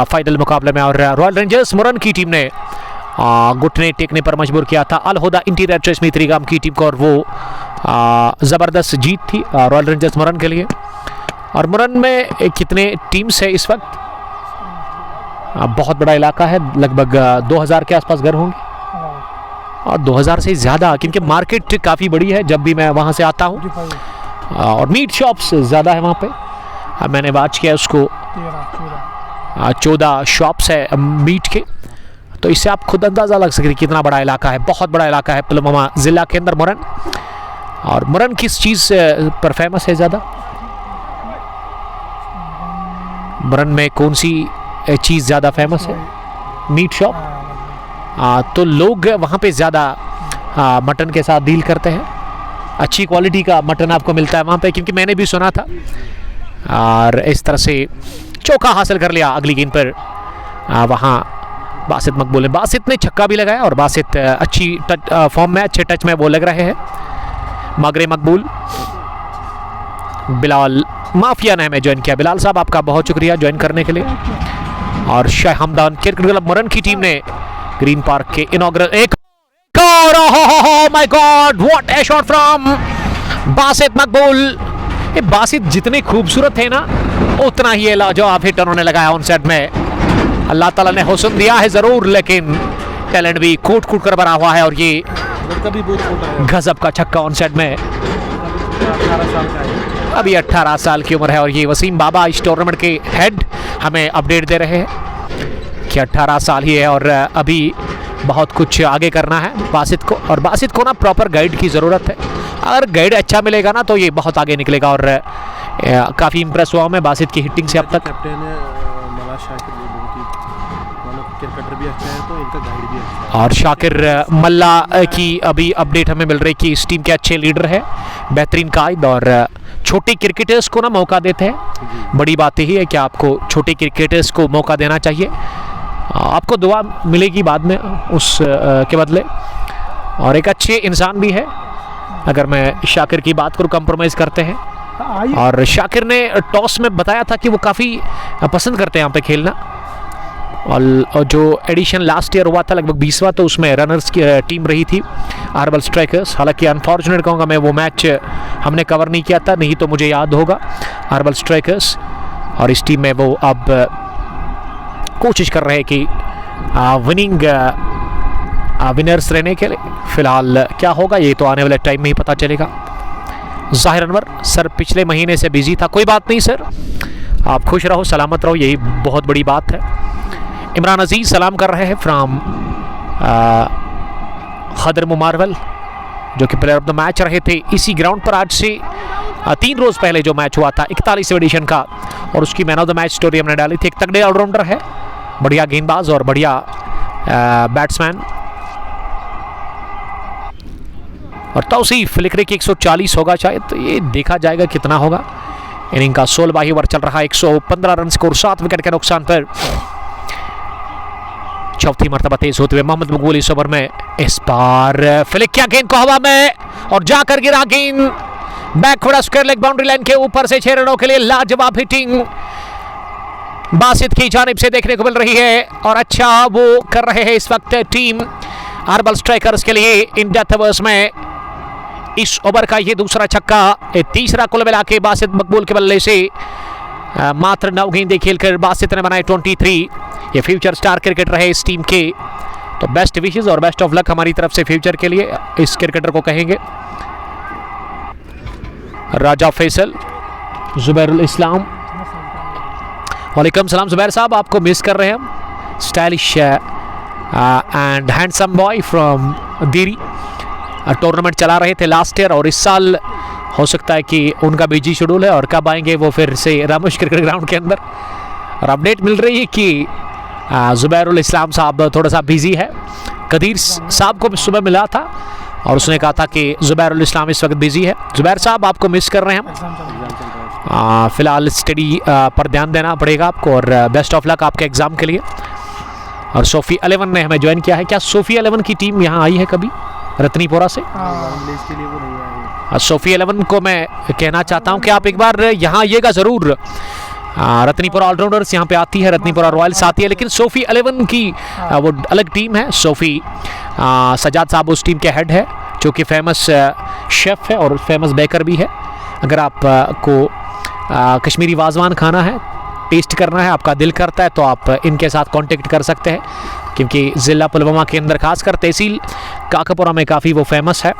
[SPEAKER 1] फाइनल मुकाबले में। और रॉयल रेंजर्स मुरन की टीम ने घुटने टेकने पर मजबूर किया था अल-हुदा इंटीरियर चश्मी त्रिगाम की टीम को, और वो ज़बरदस्त जीत थी रॉयल रेंजर्स मुरन के लिए। और मुरन में कितने टीम्स है इस वक्त? बहुत बड़ा इलाका है, लगभग 2000 के आसपास घर होंगे, और 2000 से ज़्यादा, क्योंकि मार्केट काफ़ी बड़ी है जब भी मैं वहाँ से आता हूँ। और मीट शॉप्स ज़्यादा है वहाँ पे, मैंने वाच किया उसको, 14 शॉप्स है मीट के, तो इससे आप खुद अंदाज़ा लग सकते कितना बड़ा इलाका है। बहुत बड़ा इलाका है पुलवामा ज़िला के अंदर मुरन। और मुरन किस चीज़ पर फेमस है ज़्यादा? मुरन में कौन सी चीज़ ज़्यादा फेमस है? Meat shop. तो लोग वहाँ पे ज़्यादा मटन के साथ डील करते हैं, अच्छी क्वालिटी का मटन आपको मिलता है वहाँ पे, क्योंकि मैंने भी सुना था। और इस तरह से चौका हासिल कर लिया अगली गेंद पर वहाँ बासित मकबूल ने। बासित ने छक्का भी लगाया, और बासित अच्छी फॉर्म में, अच्छे टच में वो लग रहे हैं। मागरे मकबूल, बिलाल माफिया ने हमें ज्वाइन किया। बिलाल साहब आपका बहुत शुक्रिया ज्वाइन करने के लिए। और शाह हमदान क्रिकेट क्लब मुरन की टीम ने ग्रीन पार्क के इनॉग्रल एक और, my God what A shot from Basit मकबूल। ये बासित जितने खूबसूरत है ना, उतना ही लाजवाब हिट उन्होंने लगाया ऑन साइड में। अल्लाह ताला ने हुस्न दिया है ज़रूर, लेकिन टैलेंट भी कूट कूट कर बना हुआ है। और ये गजब का छक्का ऑन साइड में, अभी 18 साल की उम्र है। और ये वसीम बाबा इस टूर्नामेंट के हेड हमें अपडेट दे रहे हैं कि 18 साल ही है और अभी बहुत कुछ आगे करना है बासित को। और बासित को ना प्रॉपर गाइड की ज़रूरत है, अगर गाइड अच्छा मिलेगा ना तो ये बहुत आगे निकलेगा। और काफ़ी इंप्रेस हुआ मैं बासित की हिटिंग से अब तक। क्रिकेटर भी अच्छा है, तो इनका गाइड भी अच्छा है। और शाकिर मल्ला की अभी अपडेट हमें मिल रही कि इस टीम के अच्छे लीडर है, बेहतरीन कायद, और छोटे क्रिकेटर्स को ना मौका देते हैं। बड़ी बात यही है कि आपको छोटे क्रिकेटर्स को मौका देना चाहिए, आपको दुआ मिलेगी बाद में उस के बदले। और एक अच्छे इंसान भी है, अगर मैं शाकिर की बात करूँ, कंप्रोमाइज़ करते हैं। और शाकिर ने टॉस में बताया था कि वो काफ़ी पसंद करते हैं यहाँ पे खेलना। और जो एडिशन लास्ट ईयर हुआ था लगभग 20वां, तो उसमें रनर्स की टीम रही थी अरबल स्ट्राइकर्स। हालांकि अनफॉर्चुनेट कहूँगा मैं, वो मैच हमने कवर नहीं किया था, नहीं तो मुझे याद होगा अरबल स्ट्राइकर्स। और इस टीम में वो अब कोशिश कर रहे हैं कि विनर्स रहने के लिए। फ़िलहाल क्या होगा ये तो आने वाले टाइम में ही पता चलेगा। ज़ाहिर अनवर सर पिछले महीने से बिजी था, कोई बात नहीं सर, आप खुश रहो, सलामत रहो, यही बहुत बड़ी बात है। इमरान अजीज़ सलाम कर रहे हैं फ्राम खदर मुमारवल, जो कि प्लेयर ऑफ द मैच रहे थे। इसी ग्राउंड पर आज से 3 रोज पहले जो मैच हुआ था 41वें एडिशन का, और उसकी man of the match story हमने डाली थी। एक तगड़े ऑलराउंडर है, बढ़िया गेंदबाज और बढ़िया बैट्समैन। और तौसीफ लिख रहे कि 140 होगा शायद, तो ये देखा जाएगा कितना होगा। इनिंग का 16वां ओवर चल रहा है, 115 रन स्कोर, 7 विकेट के नुकसान पर। चौथी मर्तबा तेज होते हुए मोहम्मद मकबूल इस ओवर में, इस बार फ्लिक किया गेंद को हवा में और जाकर गिरा गेंद backward square leg boundary line के ऊपर से 6 रनों के लिए लाजवाब हिटिंग बासित की जानिब से देखने को मिल रही है। और अच्छा वो कर रहे हैं इस वक्त टीम आर्बल स्ट्राइकर्स के लिए इन डेथ ओवर्स में। इस ओवर का ये दूसरा छक्का, तीसरा कुल मिला के बासित मकबूल के बल्ले से मात्र 9 गेंदें खेलकर बासित ने बनाए 23। ये फ्यूचर स्टार क्रिकेटर रहे इस टीम के, तो बेस्ट विशेस और बेस्ट ऑफ लक हमारी तरफ से फ्यूचर के लिए इस क्रिकेटर को कहेंगे। राजा फैसल, जुबैरुल इस्लाम, वालेकुम सलाम जुबैर साहब, आपको मिस कर रहे हैं हम। Stylish and handsome boy from Diri, tournament चला रहे थे लास्ट ईयर, और इस साल हो सकता है कि उनका बिजी शेड्यूल है और कब आएंगे वो फिर से रामोश क्रिकेट ग्राउंड के अंदर। और अपडेट मिल रही है कि जुबैरुल इस्लाम साहब थोड़ा सा बिजी है। कदीर साहब को सुबह मिला था और उसने कहा था कि जुबैरुल इस्लाम इस वक्त बिजी है। जुबैर साहब आपको मिस कर रहे हैं हम। फिलहाल स्टडी पर ध्यान देना पड़ेगा आपको, और बेस्ट ऑफ लक आपके एग्जाम के लिए। और सोफी 11 ने हमें ज्वाइन किया है। क्या सोफी 11 की टीम यहाँ आई है कभी रत्नीपुरा से? सोफी 11 को मैं कहना चाहता हूँ कि आप एक बार यहाँ आइएगा ज़रूर। रत्नीपुरा ऑलराउंडर्स यहाँ पे आती है, रत्नीपुरा रॉयल्स आती है, लेकिन सोफी 11 की वो अलग टीम है। सोफी सजाद साहब उस टीम के हेड है, जो कि फेमस शेफ़ है और फेमस बेकर भी है। अगर आप को कश्मीरी वाजवान खाना है, टेस्ट करना है, आपका दिल करता है, तो आप इनके साथ कांटेक्ट कर सकते हैं, क्योंकि ज़िला पुलवामा के अंदर खासकर तहसील काकापुरा में काफ़ी वो फेमस है।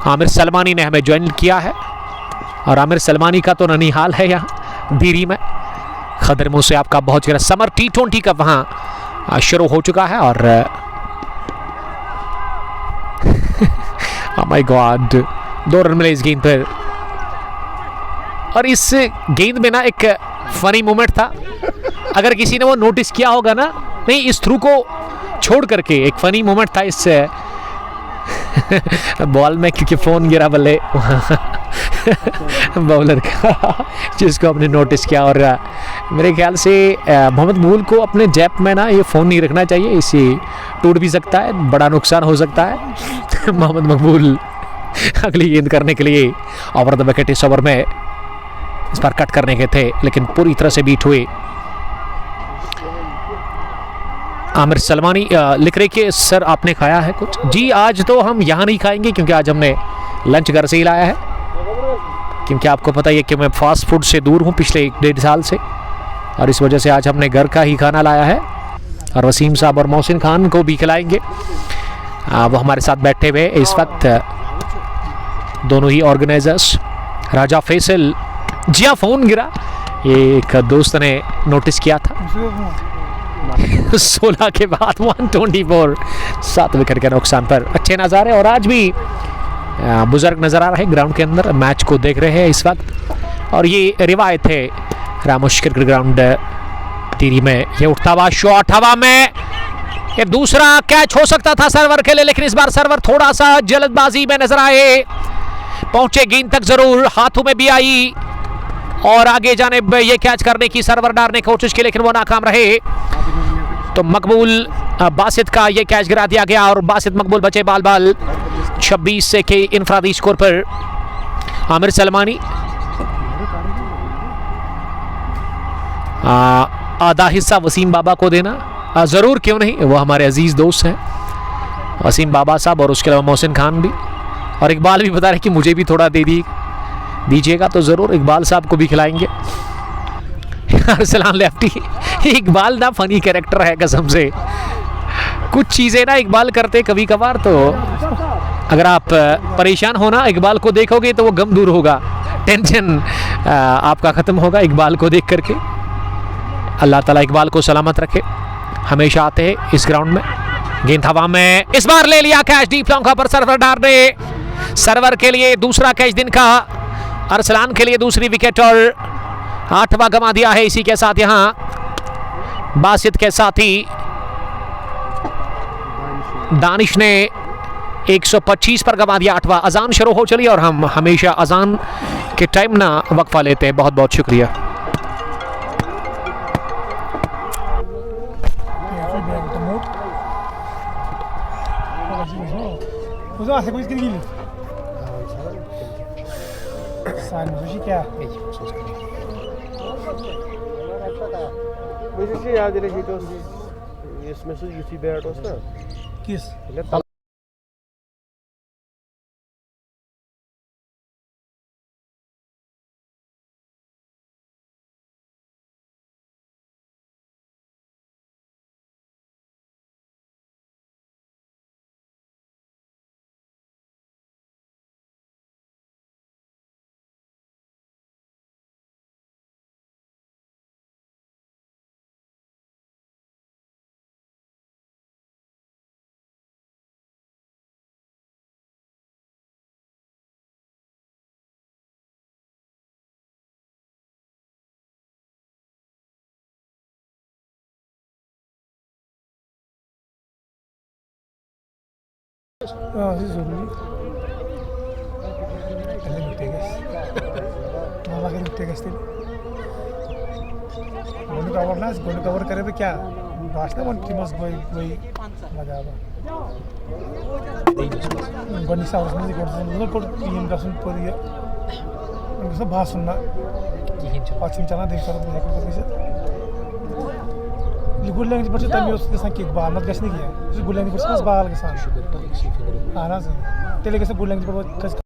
[SPEAKER 1] आमिर सलमानी ने हमें ज्वाइन किया है, और आमिर सलमानी का तो ननिहाल है यहाँ दीरी में। खदर मुँह से आपका बहुत जगह समर T20 का वहाँ शुरू हो चुका है। और माय गॉड 2 रन मिले इस गेंद पर। और इस गेंद में ना एक फनी मोमेंट था, अगर किसी ने वो नोटिस किया होगा ना, नहीं इस थ्रू को छोड़ करके एक फनी मोमेंट था इस बॉल में, क्योंकि फ़ोन गिरा बल्ले बॉलर का, जिसको आपने नोटिस किया। और मेरे ख्याल से मोहम्मद मकबूल को अपने जेब में ना ये फ़ोन नहीं रखना चाहिए, इससे टूट भी सकता है, बड़ा नुकसान हो सकता है। मोहम्मद मकबूल अगली गेंद करने के लिए ओवर द विकेट इस ओवर में इस बार कट करने के थे, लेकिन पूरी तरह से बीट हुए। आमिर सलमानी लिख रहे कि सर आपने खाया है कुछ? जी आज तो हम यहाँ नहीं खाएंगे, क्योंकि आज हमने लंच घर से ही लाया है, क्योंकि आपको पता ही है कि मैं फास्ट फूड से दूर हूँ पिछले 1-1.5 साल से, और इस वजह से आज हमने घर का ही खाना लाया है। और वसीम साहब और मोहसिन खान को भी खिलाएंगे, वो हमारे साथ बैठे हुए इस वक्त, दोनों ही ऑर्गेनाइजर्स। राजा फैसल, जी हाँ फ़ोन गिरा, ये एक दोस्त ने नोटिस किया था। 16 के बाद 124, 7 विकेट के नुकसान पर। अच्छे नज़ारे, और आज भी बुजुर्ग नज़र आ रहे हैं ग्राउंड के अंदर, मैच को देख रहे हैं इस वक्त। और ये रिवायत है रामोश क्रिकेट ग्राउंड टिहरी में। ये उठता हुआ शॉट हवा में, ये दूसरा कैच हो सकता था सर्वर के लिए, लेकिन इस बार सर्वर थोड़ा सा जल्दबाजी में नजर आए, पहुंचे गेंद तक जरूर, हाथों में भी आई, और आगे जाने ये कैच करने की सर्वर डालने की कोशिश की, लेकिन वो नाकाम रहे। तो मकबूल बासित का ये कैच गिरा दिया गया, और बासित मकबूल बचे बाल बाल 26 के इनफरादी स्कोर पर। आमिर सलमानी आधा हिस्सा वसीम बाबा को देना ज़रूर, क्यों नहीं, वो हमारे अजीज़ दोस्त हैं वसीम बाबा साहब, और उसके अलावा मोहसिन खान भी, और इकबाल भी बता रहे कि मुझे भी थोड़ा दे दीजिएगा, तो ज़रूर इकबाल साहब को भी खिलाएंगे। अरसलान लेफ्टी, इकबाल ना फनी कैरेक्टर है कसम से, कुछ चीज़ें ना इकबाल करते कभी कभार, तो अगर आप परेशान होना इकबाल को देखोगे तो वो गम दूर होगा, टेंशन आपका ख़त्म होगा इकबाल को देख करके। अल्लाह ताला इकबाल को सलामत रखे, हमेशा आते हैं इस ग्राउंड में। गेंद हवा में, इस बार ले लिया कैच, डीप लॉन्ग पर सर्वर डाल रहे, सर्वर के लिए दूसरा कैच दिन का, अरसलान के लिए दूसरी विकेट और 8वां गंवा दिया है। इसी के साथ यहां बासित के साथ ही दानिश ने 125 पर गंवा दिया 8वां। अजान शुरू हो चली और हम हमेशा अजान के टाइम ना वक्फा लेते हैं। बहुत बहुत शुक्रिया।
[SPEAKER 3] मुझे याद रही तो इसमें से यूसी बैट ना
[SPEAKER 2] किस जरूरी गोल कवर करे तो क्या भाषण मन टीमस वही मजा आवा गनी सावरस में कोड टीम का सुन परिया उनको सब भाषण ना पश्चिम चला देख सकते हैं कैसे गुल्लैंड पर तमी उसके साथ किक बाल मत गश्त नहीं किया उस गुल्लैंड पर बस बाल के साथ आना से तेरे कैसे गुल्लैंड पर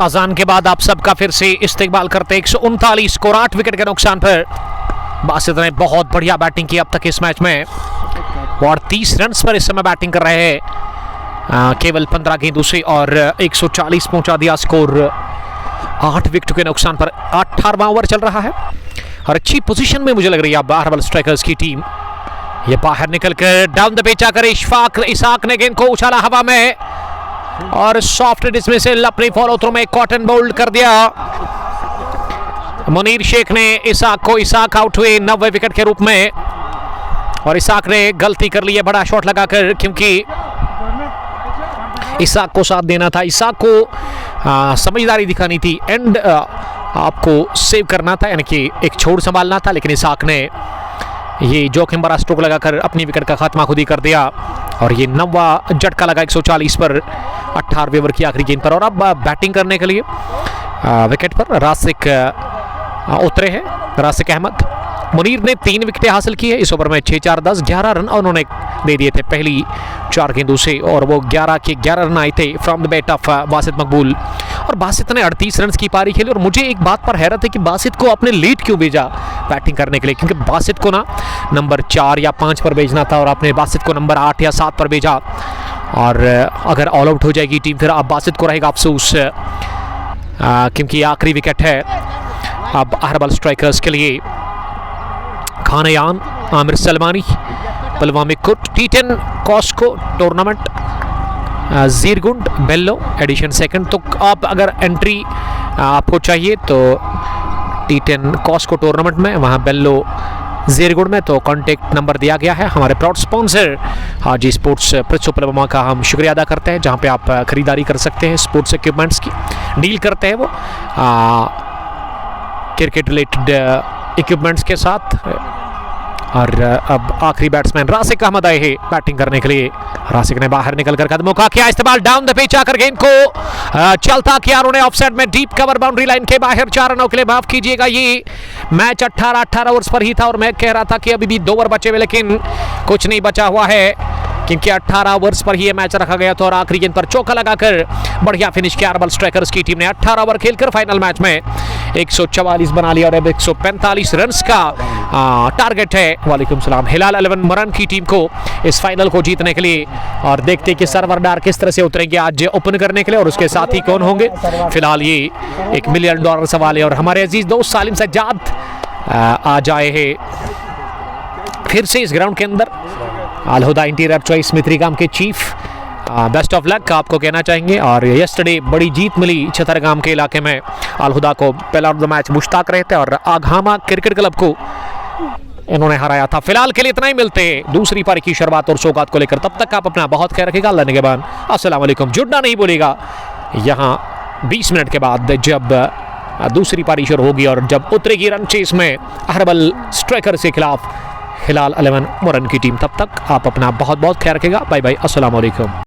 [SPEAKER 1] अजान के बाद आप सबका फिर से इस्तेकबाल करते 139 स्कोर 8 विकेट के नुकसान पर बासित ने बहुत बढ़िया बैटिंग की अब तक इस मैच में और 30 रन पर इस समय बैटिंग कर रहे हैं। केवल 15 गेंदों से और 140 पहुंचा दिया स्कोर 8 विकेट के नुकसान पर। 18वां ओवर चल रहा है और अच्छी पोजीशन में मुझे लग रही है अब अरवल स्ट्राइकर्स की टीम। ये बाहर निकलकर डाउन द पिच आकर इशफाक इसाक ने गेंद को उछाला हवा में और सॉफ्ट डिसमिसल अपनी फॉलो थ्रू में कॉटन बोल्ड कर दिया। मुनीर शेख ने इसाक आउट हुए 90 विकेट के रूप में और इसाक ने गलती कर ली है बड़ा शॉट लगाकर, क्योंकि इसाक को साथ देना था, इसाक को समझदारी दिखानी थी, एंड आपको सेव करना था, यानी कि एक छोड़ संभालना था, लेकिन इसाक ने ये जोखिम भरा स्ट्रोक लगाकर अपनी विकेट का खात्मा खुद ही कर दिया और ये 90 झटका लगा 140 पर 18वें ओवर की आखिरी गेंद पर। और अब बैटिंग करने के लिए विकेट पर रासिक उतरे हैं, रासिक अहमद। मुनीर ने 3 विकेटें हासिल की है इस ओवर में, 6-4-10 11 रन उन्होंने दे दिए थे पहली 4 गेंदों से, और वो 11 के 11 रन आए थे from the bat of Basit मकबूल। और बासित ने 38 रन की पारी खेली और मुझे एक बात पर हैरत है कि बासित को अपने लीड क्यों भेजा बैटिंग करने के लिए, क्योंकि बासित को ना नंबर 4 या 5 पर भेजना था और आपने बासित को नंबर 8 या 7 पर भेजा, और अगर ऑल आउट हो जाएगी टीम फिर अब बासित को रहेगा अफसोस, क्योंकि आखिरी विकेट है अब अहरबल स्ट्राइकर्स के लिए। खान यान, आमिर सलमानी, पलवामी कुट, T10 कॉस्को टूर्नामेंट, जीरगुंड बेल्लो एडिशन सेकंड। तो आप अगर एंट्री आपको चाहिए तो T10 कॉस्को टूर्नामेंट में, वहाँ बेल्लो जीरगुंड में, तो कॉन्टेक्ट नंबर दिया गया है। हमारे प्राउड स्पॉन्सर हाजी स्पोर्ट्स प्रिंस पलवमा का हम शुक्रिया अदा करते हैं, जहाँ पे आप खरीदारी कर सकते हैं, स्पोर्ट्स इक्विपमेंट्स की डील करते हैं वो क्रिकेट रिलेटेड इक्विपमेंट्स के साथ। और अब आखिरी बैट्समैन रासिक अहमद आए हैं बैटिंग करने के लिए। रासिक ने बाहर निकलकर कदमों का किया इस्तेमाल, डाउन द पिच आकर गेंद को चलता किया उन्होंने ऑफसाइड में, डीप कवर बाउंड्री लाइन के बाहर 4 रनों के लिए। माफ कीजिएगा, ये मैच 18 ओवर्स पर ही था और मैं कह रहा था कि अभी भी 2 ओवर बचे हुए, लेकिन कुछ नहीं बचा हुआ है, क्योंकि 18 ओवर्स पर ही ये मैच रखा गया था और आखिरी गेंद पर चौका लगाकर बढ़िया फिनिश किया अहरबल स्ट्राइकर्स की टीम ने। 18 ओवर खेलकर फाइनल मैच में 144 बना लिया और अब 145 रन्स का टारगेट है। वालेकुम सलाम। हिलाल 11 मरन की टीम को इस फाइनल को जीतने के लिए, और देखते कि सरवर डार किस तरह से उतरेंगे आज ओपन करने के लिए और उसके साथ ही कौन होंगे। फिलहाल ये $1 मिलियन सवाल है और हमारे अजीज दोस्त सालिम सज्जाद आ जाए हैं फिर से इस ग्राउंड के अंदर। अलहुदा इंटीरियर चॉइस मित्रीगाम के चीफ बेस्ट ऑफ लक आपको कहना चाहेंगे। और यस्टरडे बड़ी जीत मिली छतरगाम के इलाके में, अलहुदा को पहला ऑफ द मैच मुश्ताक रहे थे और आघामा क्रिकेट क्लब को इन्होंने हराया था। फिलहाल के लिए इतना ही, मिलते हैं दूसरी पारी की शुरुआत और सौगात को लेकर। तब तक आप अपना बहुत ख्याल रखिएगा। अल्लाह निगहबान। अस्सलाम वालेकुम। जुड़ना नहीं भूलिएगा यहाँ 20 मिनट के बाद जब दूसरी पारी शुरू होगी और जब उतरेगी रन चेस में अहरबल स्ट्राइकर के खिलाफ हिलाल 11 मुरन की टीम। तब तक आप अपना बहुत बहुत ख्याल रखिएगा। बाय बाय, अस्सलाम वालेकुम।